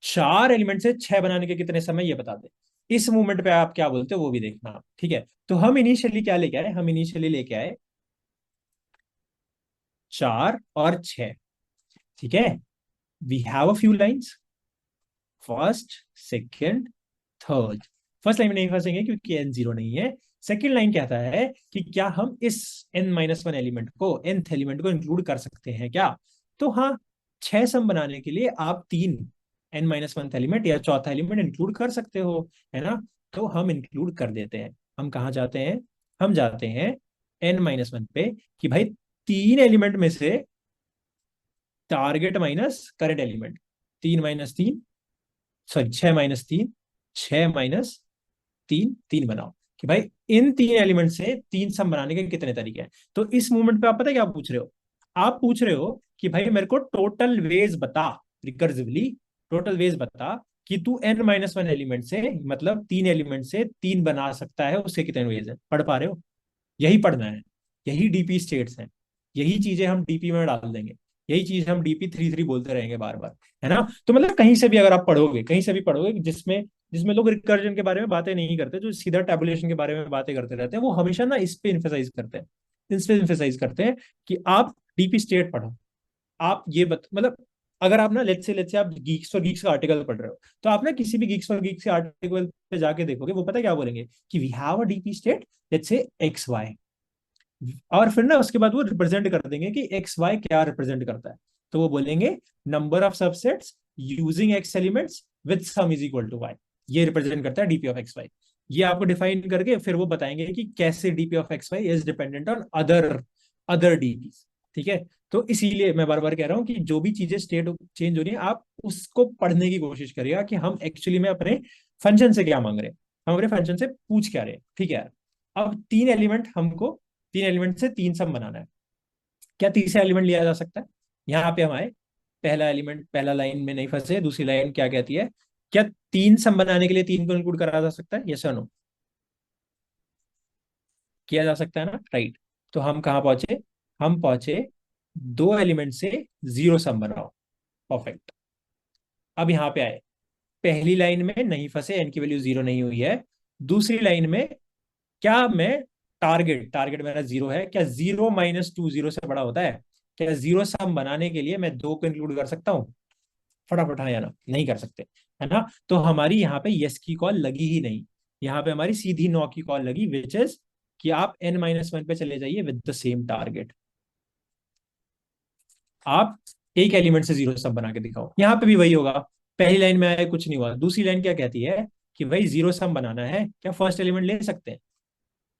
4 एलिमेंट से 6 बनाने के कितने समय ये बता दे। इस मूवमेंट पे आप क्या बोलते हो वो भी देखना आप। ठीक है, तो हम इनिशियली क्या लेके आए, हम इनिशियली लेके आए 4 और 6। ठीक है, we have a few lines, first, second, third. First line में नहीं फंसेंगे क्योंकि एन 0 नहीं है। सेकेंड लाइन कहता है कि क्या हम इस n-1 एलिमेंट को, nth एलिमेंट को इंक्लूड कर सकते हैं क्या। तो हाँ, 6 सम बनाने के लिए आप 3 n-1 एलिमेंट या चौथा एलिमेंट इंक्लूड कर सकते हो, है ना। तो हम इंक्लूड कर देते हैं। हम कहाँ जाते हैं, हम जाते हैं n-1 पे, कि भाई 3 एलिमेंट में से target minus current element, 3 - 3, sorry 6 - 3, 6 - 3, 3 बनाओ, कि भाई इन 3 एलिमेंट से 3 सम बनाने के कितने तरीके हैं। तो इस मूवमेंट पे आप पता है क्या पूछ रहे हो, आप पूछ रहे हो कि भाई मेरे को टोटल वेज बता, रिकर्सिवली टोटल वेज बता, कि तू n-1 एलिमेंट से, मतलब 3 एलिमेंट से 3 बना सकता है, उसके कितने वेज है, पढ़ पा रहे हो। यही पढ़ना है, यही डीपी स्टेट्स हैं, यही चीजें हम डीपी में डाल देंगे, यही चीज हम DP33 बोलते रहेंगे बार बार, है ना। तो मतलब कहीं से भी अगर आप पढ़ोगे, कहीं से भी पढ़ोगे जिसमें जिसमें लोग रिकर्जन के बारे में बातें नहीं करते, जो सीधा टेबुलेशन के बारे में बातें करते रहते हैं, वो हमेशा ना इस पे इन्फेसाइज करते हैं, इस पे इन्फेसाइज करते हैं कि आप डीपी स्टेट पढ़ो। आप ये मतलब अगर आप ना लेट्स से आप गीक्स का आर्टिकल पढ़ रहे हो, तो आप ना किसी भी गीक्स फॉर गीक्स के आर्टिकल पे जाके देखोगे, वो पता क्या बोलेंगे कि we have a DP state let's say X Y, और फिर ना उसके बाद वो रिप्रेजेंट कर देंगे कि एक्स वाई क्या रिप्रेजेंट करता है। तो वो बोलेंगे number of subsets using X elements with sum is equal to Y, ये रिप्रेजेंट करता है डीपी ऑफ एक्स वाई। ये आपको डिफाइन करके फिर वो बताएंगे कि कैसे DP of X Y is dependent on other other DP. ठीक है। तो इसीलिए मैं बार बार कह रहा हूँ कि जो भी चीजें स्टेट चेंज हो रही है, आप उसको पढ़ने की कोशिश करिएगा कि हम एक्चुअली में अपने फंक्शन से क्या मांग रहे हैं, हम अपने फंक्शन से पूछ क्या रहे हैं। ठीक है। अब तीन एलिमेंट से तीन सम बनाना है। क्या तीसरा एलिमेंट लिया जा सकता है? यहाँ पे हमारे पहला एलिमेंट, पहला लाइन में नहीं फंसे, दूसरी लाइन क्या कहती है, क्या तीन सम बनाने के लिए तीन को इंक्लूड करा जा सकता है? यस और नो? किया जा सकता है ना, राइट। तो हम कहाँ पहुंचे? हम पहुंचे दो एलिमेंट से जीरो सम बनाओ। परफेक्ट। अब यहाँ पे आए, पहली लाइन में नहीं फंसे, एन की वैल्यू जीरो नहीं हुई है। दूसरी लाइन में क्या मैं टारगेट टारगेट मेरा जीरो है, क्या जीरो माइनस टू जीरो से बड़ा होता है? क्या जीरो सम बनाने के लिए मैं दो को इंक्लूड कर सकता हूँ? फटाफट हाँ या ना? नहीं कर सकते, है ना। तो हमारी यहाँ पे यस की कॉल लगी ही नहीं, यहाँ पे हमारी सीधी नो की कॉल लगी, विच इज कि आप एन माइनस वन पे चले जाइए विद द सेम टारगेट। आप एक एलिमेंट से जीरो सम बना के दिखाओ। यहाँ पे भी वही होगा, पहली लाइन में आया कुछ नहीं हुआ, दूसरी लाइन क्या कहती है कि भाई जीरो सम बनाना है, क्या फर्स्ट एलिमेंट ले सकते हैं?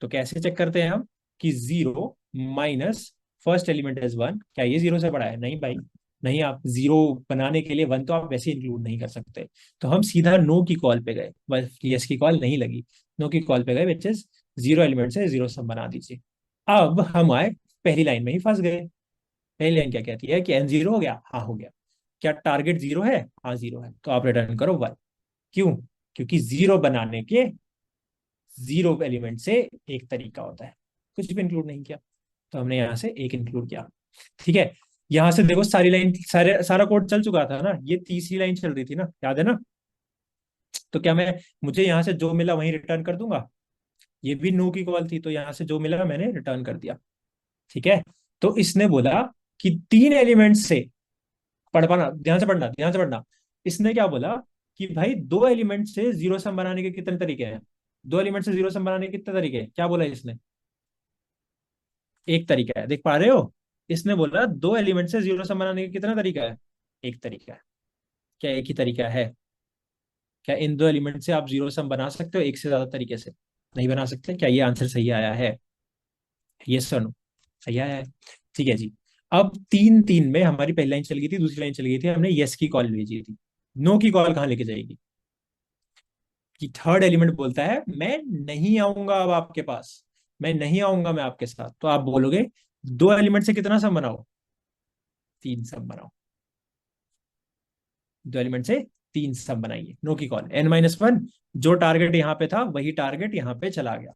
तो कैसे चेक करते हैं हम कि zero minus first element is one, क्या ये जीरो से बड़ा है? नहीं भाई, नहीं। आप जीरो बनाने के लिए वन तो आप वैसे इंक्लूड नहीं कर सकते। तो हम सीधा नो की कॉल पे गए, बस यस की कॉल नहीं लगी, नो की कॉल पे गए, विच इज जीरो एलिमेंट से जीरो सम बना दीजिए। अब हम आए, पहली लाइन में ही फंस गए। पहली लाइन क्या कहती है कि एन जीरो हो गया? हाँ हो गया। क्या टारगेट जीरो है? हाँ जीरो है, तो आप रिटर्न करो वन। क्यों? क्योंकि जीरो बनाने के जीरो एलिमेंट से एक तरीका होता है, कुछ भी इंक्लूड नहीं किया, तो हमने यहाँ से एक इंक्लूड किया। ठीक है। यहाँ से देखो सारी लाइन, सारा कोड चल चुका था ना, ये तीसरी लाइन चल रही थी ना, याद है ना। तो क्या मैं, मुझे यहाँ से जो मिला वहीं रिटर्न कर दूंगा? ये भी नो की कॉल थी, तो यहाँ से जो मिला मैंने रिटर्न कर दिया। ठीक है। तो इसने बोला कि तीन एलिमेंट से, पढ़ पाना, ध्यान से पढ़ना, ध्यान से पढ़ना। इसने क्या बोला कि भाई दो एलिमेंट से जीरो सम बनाने के कितने तरीके हैं? दो एलिमेंट से जीरो सम बनाने के कितने तरीके हैं? क्या बोला इसने? एक तरीका है, देख पा रहे हो? इसने बोला दो एलिमेंट से जीरो सम बनाने का कितना तरीका है? एक तरीका है। क्या एक ही तरीका है? क्या इन दो एलिमेंट से आप जीरो सम बना सकते हो एक से ज्यादा तरीके से? नहीं बना सकते। क्या ये आंसर सही आया है? ये सुनो, सही आया है। ठीक है जी। अब तीन तीन में हमारी पहली लाइन चल गई थी, दूसरी लाइन चल गई थी, हमने यस की कॉल भेजी थी। नो की कॉल कहाँ लेके जाएगी? कि थर्ड एलिमेंट बोलता है मैं नहीं आऊंगा अब आपके पास, मैं नहीं आऊंगा मैं आपके साथ, तो आप बोलोगे दो एलिमेंट से कितना सम बनाओ? तीन सम बनाओ। दो एलिमेंट से तीन सम बनाइए, no key call, N minus one. जो टारगेट यहाँ पे था वही टारगेट यहाँ पे चला गया,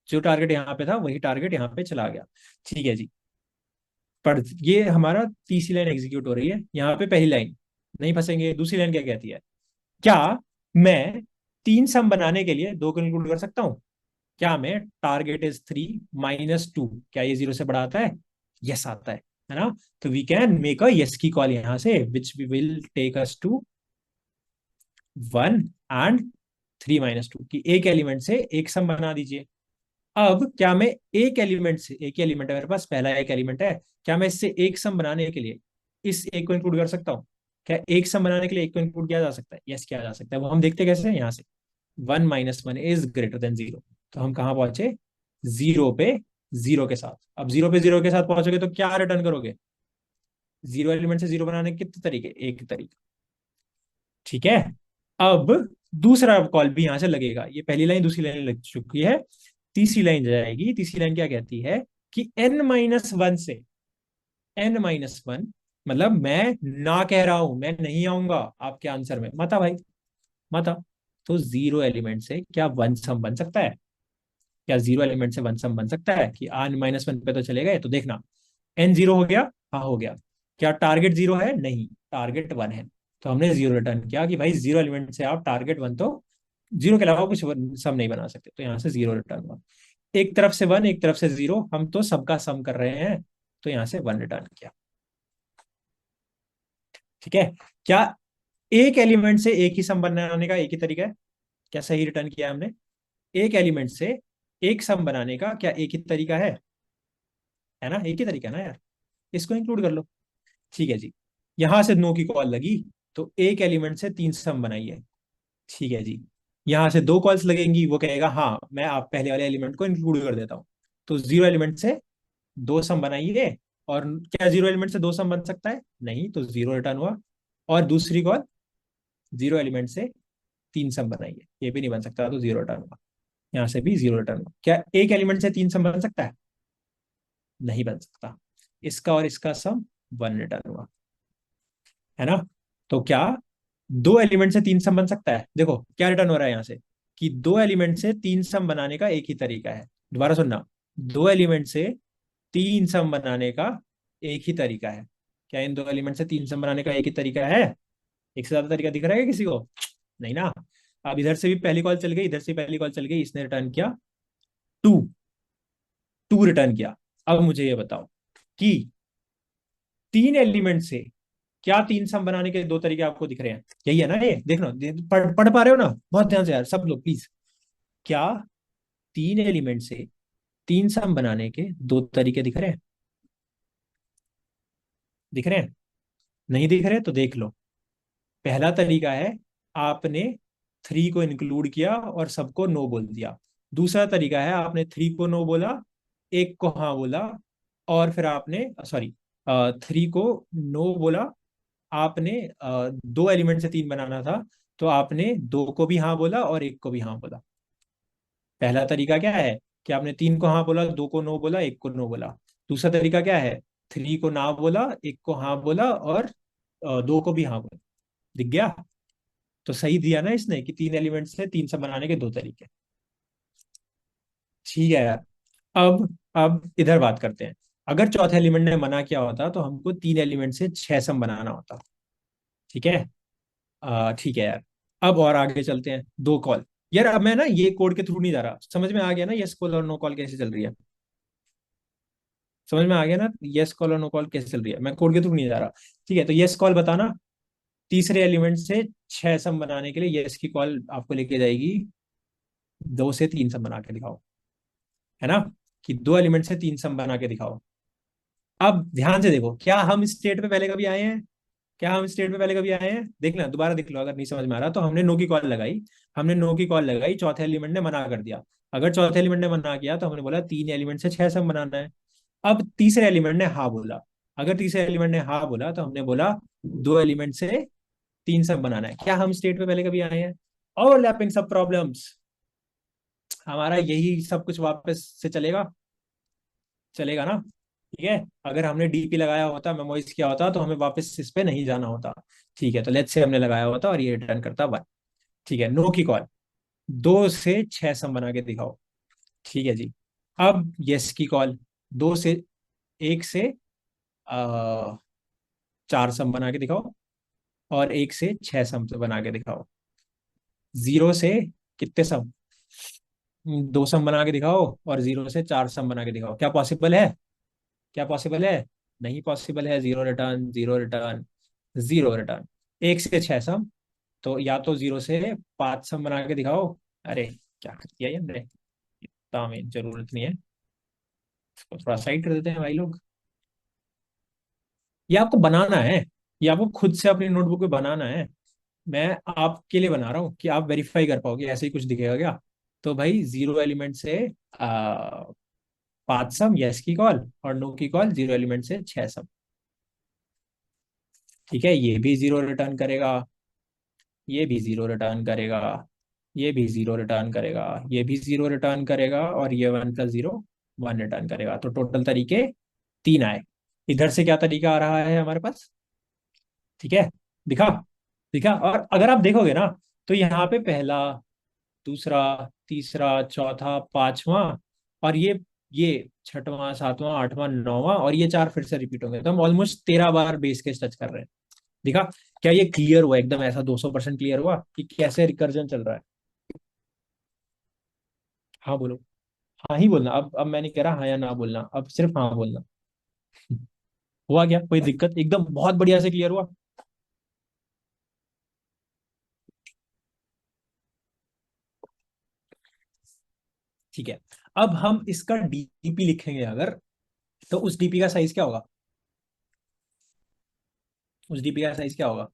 जो टारगेट यहाँ पे था वही टारगेट यहाँ पे चला गया। ठीक है जी। पर ये हमारा तीसरी लाइन एग्जीक्यूट हो रही है, यहाँ पे पहली लाइन नहीं फंसेंगे। दूसरी लाइन क्या कहती है? क्या मैं तीन सम बनाने के लिए दो को इंक्लूड कर सकता हूँ? क्या मैं target is three minus to, क्या ये जीरो से बड़ा आता है? यस आता है ना। तो we can make a yes की कॉल यहां से, which we will take us to one and three minus two, की एक एलिमेंट से एक सम बना दीजिए। अब क्या मैं एक एलिमेंट से, एक ही एलिमेंट है मेरे पास, पहला एक एलिमेंट है, क्या मैं इससे एक सम बनाने के लिए इस एक को इंक्लूड कर सकता हूँ? क्या एक सम बनाने के लिए एक को इंक्लूड किया जा सकता है? यस किया जा सकता है। वो हम देखते कैसे हैं यहाँ से, one minus one is greater than zero. तो हम कहाँ पहुंचे? जीरो पे जीरो के साथ। अब जीरो पे जीरो के साथ पहुंचोगे तो क्या रिटर्न करोगे? जीरो एलिमेंट से जीरो बनाने के कितने तरीके? एक तरीका। ठीक है। अब दूसरा कॉल भी यहां से लगेगा, ये पहली लाइन दूसरी लाइन लग चुकी है, तीसरी लाइन जाएगी। तीसरी लाइन क्या कहती है कि एन माइनस वन से, एन माइनस वन मतलब मैं ना कह रहा हूं, मैं नहीं आऊंगा आपके आंसर में, मत आ भाई, मत आ। तो जीरो एलिमेंट से क्या वन सम बन सकता है? क्या जीरो एलिमेंट से वन सम बन सकता है कि आन माइनस वन पे तो चले गए? तो देखना, एन जीरो हो गया? हाँ हो गया। क्या टारगेट जीरो है? नहीं, टारगेट वन है। तो हमने जीरो रिटर्न किया कि भाई जीरो एलिमेंट से आप टारगेट वन तो, जीरो के अलावा कुछ सम नहीं बना सकते, तो यहाँ से जीरो रिटर्न हुआ। एक तरफ से वन, एक तरफ से जीरो, हम तो सबका सम कर रहे हैं, तो यहाँ से वन रिटर्न किया। ठीक है। क्या एक एलिमेंट से एक ही सम बनाने का एक ही तरीका है? क्या सही रिटर्न किया हमने? एक एलिमेंट से एक सम बनाने का क्या एक ही तरीका है ना? एक ही तरीका है ना यार, इसको इंक्लूड कर लो। ठीक है जी। यहां से नो की कॉल लगी, तो एक एलिमेंट से तीन सम बनाइए। ठीक है जी। यहां से दो कॉल्स लगेंगी, वो कहेगा हाँ मैं आप पहले वाले एलिमेंट को इंक्लूड कर देता हूं। तो जीरो एलिमेंट से दो सम बनाइए। और क्या जीरो एलिमेंट से दो सम बन सकता है? नहीं, तो जीरो रिटर्न हुआ। और दूसरी कॉल, जीरो एलिमेंट से तीन सम बनाइए, ये भी नहीं बन सकता, तो जीरो रिटर्न हुआ। यहाँ से भी जीरो रिटर्न हुआ। क्या एक एलिमेंट से तीन सम बन सकता है? नहीं बन सकता। इसका और इसका सम वन रिटर्न हुआ, है ना? तो क्या दो एलिमेंट से तीन सम बन सकता है? देखो क्या रिटर्न हो रहा है यहाँ से, कि दो एलिमेंट से तीन सम बनाने का एक ही तरीका है। दोबारा सुनना, दो एलिमेंट से तीन सम बनाने का एक ही तरीका है। क्या इन दो एलिमेंट से तीन सम बनाने का एक ही तरीका है? एक से ज्यादा तरीका दिख रहा है क्या किसी को? नहीं ना। अब इधर से भी पहली कॉल चल गई, इधर से पहली कॉल चल गई, इसने रिटर्न किया टू। टू रिटर्न किया। अब मुझे ये बताओ कि तीन एलिमेंट से क्या तीन सम बनाने के दो तरीके आपको दिख रहे हैं? यही है ना? ये देखना, पढ़ पा रहे हो ना? बहुत ध्यान से यार सब लोग प्लीज। क्या तीन एलिमेंट से तीन सम बनाने के दो तरीके दिख रहे हैं? दिख रहे हैं? नहीं दिख रहे तो देख लो। पहला तरीका है, आपने थ्री को इंक्लूड किया और सबको नो बोल दिया। दूसरा तरीका है, आपने थ्री को नो बोला, एक को हाँ बोला, और फिर आपने सॉरी थ्री को नो बोला, आपने दो एलिमेंट से तीन बनाना था, तो आपने दो को भी हाँ बोला और एक को भी हाँ बोला। पहला तरीका क्या है, कि आपने तीन को हाँ बोला, दो को नो बोला, एक को नो बोला। दूसरा तरीका क्या है, थ्री को ना बोला, एक को हाँ बोला, और दो को भी हाँ बोला। दिख गया? तो सही दिया ना इसने, कि तीन एलिमेंट से तीन सब बनाने के दो तरीके। ठीक है यार। अब इधर बात करते हैं। अगर चौथे एलिमेंट ने मना किया होता तो हमको तीन एलिमेंट से छह सम बनाना होता। ठीक है। ठीक है यार। अब और आगे चलते हैं, दो कॉल। यार अब मैं ना ये कोड के थ्रू नहीं जा रहा, समझ में आ गया ना यस कॉल और नो कॉल कैसे चल रही है? समझ में आ गया ना यस कॉल और नो कॉल कैसे चल रही है? मैं कोड के थ्रू नहीं जा रहा। ठीक है, तो यस कॉल बताना। तीसरे एलिमेंट से छह सम बनाने के लिए यस की कॉल आपको लेके जाएगी, दो से तीन सम बना के दिखाओ, है ना? कि दो एलिमेंट से तीन सम बना के दिखाओ। अब ध्यान से देखो, क्या हम स्टेट पे पहले कभी आए हैं? क्या हम स्टेट में पहले कभी आए हैं? देखना, दोबारा देख लो अगर नहीं समझ में आ रहा तो। हमने नो की कॉल लगाई, हमने नो की कॉल लगाई, चौथे एलिमेंट ने मना कर दिया। अगर चौथे एलिमेंट ने मना किया तो हमने बोला तीन एलिमेंट से छह सम बनाना है। अब तीसरे एलिमेंट ने हाँ बोला। अगर तीसरे एलिमेंट ने हाँ बोला तो हमने बोला दो एलिमेंट से तीन सम बनाना है। क्या हम स्टेट पे पहले कभी आए हैं? ओवरलैपिंग सब प्रॉब्लम्स, हमारा यही सब कुछ वापस से चलेगा। चलेगा ना? ठीक है। अगर हमने डीपी लगाया होता, मेमोइज किया होता, तो हमें वापस इस पे नहीं जाना होता। ठीक है, तो लेट्स से हमने लगाया होता और ये रिटर्न करता वन। ठीक है, नो की कॉल, दो से छह सम बना के दिखाओ। ठीक है जी। अब यस की कॉल, दो से एक से आ, चार सम बना के दिखाओ, और एक से छह सम से बना के दिखाओ। जीरो से कितने सम? दो सम बना के दिखाओ, और जीरो से चार सम बना के दिखाओ। क्या पॉसिबल है? क्या पॉसिबल है? नहीं पॉसिबल है। Zero return, zero return, zero return. एक से छह सम, तो या तो जीरो से पांच सम बना के दिखाओ। अरे क्या कर दिया ये हमने, इतना हमें जरूरत नहीं है, इसको थोड़ा साइड कर देते हैं भाई लोग। ये आपको बनाना है, ये आपको खुद से अपनी नोटबुक पे बनाना है। मैं आपके लिए बना रहा हूँ कि आप वेरीफाई कर पाओगे, ऐसे ही कुछ दिखेगा क्या? तो भाई जीरो एलिमेंट से आ, पांच सम यस की कॉल, और no key call zero element से छह सम। ठीक है, ये भी जीरो रिटर्न करेगा, ये भी जीरो रिटर्न करेगा, ये भी जीरो रिटर्न करेगा, ये भी जीरो रिटर्न करेगा, और ये one plus zero one return करेगा। तो टोटल तरीके तीन आए। इधर से क्या तरीका आ रहा है हमारे पास? ठीक है, दिखा? दिखा? और अगर आप देखोगे ना, तो यहाँ पे पहला, दूसरा, तीसरा, चौथा, पांचवा, और ये छठवां, सातवां, आठवां, नौवां, और ये चार फिर से रिपीट होंगे, तो हम ऑलमोस्ट 13 बार बेस केस टच कर रहे हैं। दिखा? क्या ये क्लियर हुआ एकदम, ऐसा 200% क्लियर हुआ कि कैसे रिकर्जन चल रहा है? हाँ बोलो। हाँ ही बोलना, अब मैं नहीं कह रहा हाँ या ना बोलना, अब सिर्फ हाँ बोलना। हुआ क्या? कोई दिक्कत? एकदम बहुत बढ़िया से क्लियर हुआ। ठीक है, अब हम इसका डीपी लिखेंगे अगर, तो उस डीपी का साइज क्या होगा? उस डीपी का साइज क्या होगा?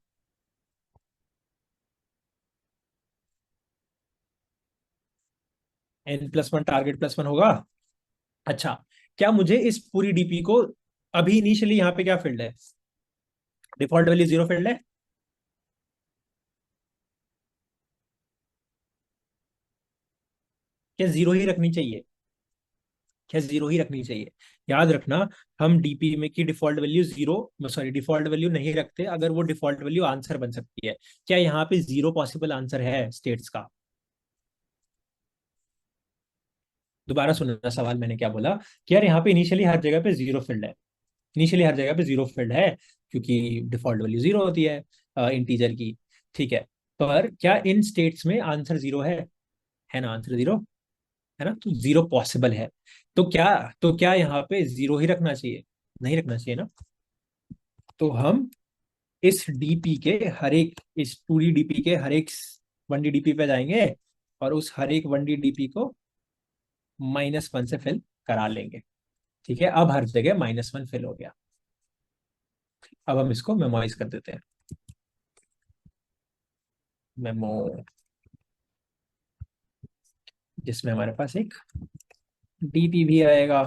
n+1 टारगेट +1 होगा। अच्छा, क्या मुझे इस पूरी डीपी को, अभी इनिशियली यहाँ पे क्या फील्ड है? डिफॉल्ट वैल्यू 0 फील्ड है। क्या 0 ही रखनी चाहिए? क्या 0 ही रखनी चाहिए? याद रखना, हम डीपी में की default value 0, sorry default value नहीं रखते अगर वो डिफॉल्ट वैल्यू आंसर बन सकती है। क्या यहाँ पे 0 पॉसिबल आंसर है स्टेट्स का? दोबारा सुनना सवाल, मैंने क्या बोला कि यार यहाँ पे इनिशियली हर जगह पे 0 फील्ड है। इनिशियली हर जगह पे 0 फील्ड है, क्योंकि डिफॉल्ट वैल्यू 0 होती है इंटीजर की। ठीक है, पर क्या इन स्टेट्स में आंसर 0 है ना? आंसर 0 है ना, तो 0 पॉसिबल है। तो क्या, तो क्या यहाँ पे 0 ही रखना चाहिए? नहीं रखना चाहिए ना। तो हम इस डीपी के हर एक, इस पूरी डीपी के हर एक 1D डीपी पे जाएंगे और उस हर एक 1D डीपी को -1 से फिल करा लेंगे। ठीक है, अब हर जगह -1 फिल हो गया। अब हम इसको मेमोराइज कर देते हैं। मेमो, जिसमें हमारे पास एक डीपी भी आएगा।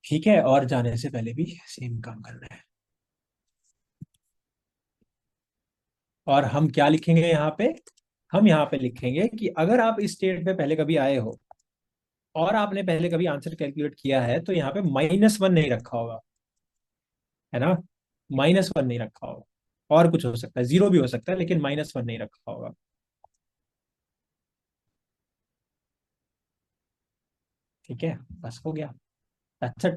ठीक है, और जाने से पहले भी सेम काम करना है। और हम क्या लिखेंगे यहाँ पे? हम यहाँ पे लिखेंगे कि अगर आप इस स्टेट पे पहले कभी आए हो और आपने पहले कभी आंसर कैलकुलेट किया है, तो यहाँ पे -1 नहीं रखा होगा, है ना? -1 नहीं रखा होगा। और कुछ हो सकता है, 0 भी हो सकता है, लेकिन -1 नहीं रखा होगा। ठीक है, बस हो गया। अच्छा,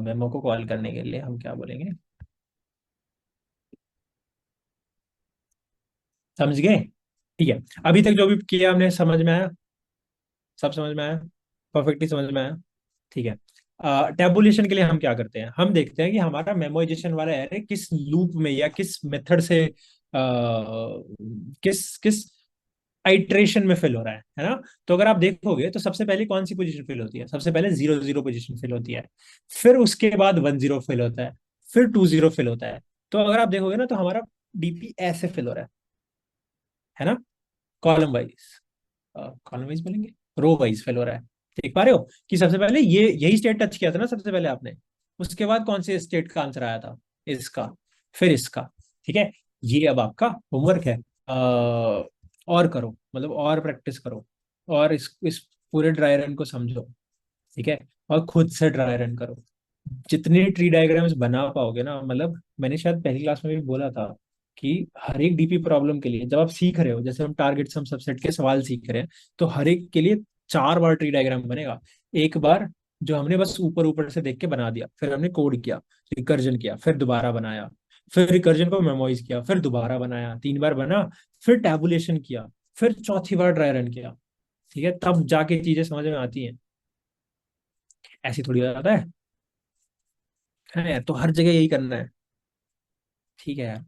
मेमो को कॉल करने के लिए हम क्या बोलेंगे? समझ गए? ठीक है, अभी तक जो भी किया हमने, समझ में आया? सब समझ में आया? परफेक्टली समझ में आया? ठीक है। टेबुलेशन के लिए हम क्या करते हैं, हम देखते हैं कि हमारा मेमोराइजेशन वाला एरे किस लूप में या किस मेथड से, किस किस आइट्रेशन में फिल हो रहा है ना? तो अगर आप देखोगे तो सबसे पहले कौन सी पोजीशन फिल होती है? सबसे पहले 0 0 पोजीशन फिल होती है। फिर उसके बाद 1 0 फिल होता है। फिर 2 0 फिल होता है। तो अगर आप देखोगे ना, तो हमारा डीपी ऐसे फिल हो रहा है ना? कॉलम वाइज, कॉलम वाइज बोलेंगे, रो वाइज फेल हो रहा है। देख पा रहे हो कि सबसे पहले ये यही स्टेट टच किया था ना सबसे पहले आपने? उसके बाद कौन से स्टेट का आंसर आया था? इसका, फिर इसका। ठीक है, ये अब आपका होमवर्क है। और करो, मतलब और प्रैक्टिस करो, और इस पूरे ड्राई रन को समझो। ठीक है, और खुद से ड्राई रन करो। जितने ट्री डायग्राम्स बना पाओगे ना, मतलब मैंने शायद पहली क्लास में भी बोला था कि हर एक डीपी प्रॉब्लम के लिए जब आप सीख रहे हो, जैसे हम टारगेट सम सबसेट के सवाल सीख रहे हैं, तो हर एक के लिए 4 बार ट्री डायग्राम बनेगा। एक बार जो हमने बस ऊपर ऊपर से देख के बना दिया, फिर हमने कोड किया, रिकर्जन किया, फिर दोबारा बनाया, फिर रिकर्जन को मेमोराइज किया, फिर दोबारा बनाया, 3 बार बना, फिर टैबुलेशन किया, फिर चौथी बार ड्राई रन किया। ठीक है, तब जाके चीजें समझ में आती हैं। ऐसी थोड़ी हो जाता है तो हर जगह यही करना है। ठीक है यार।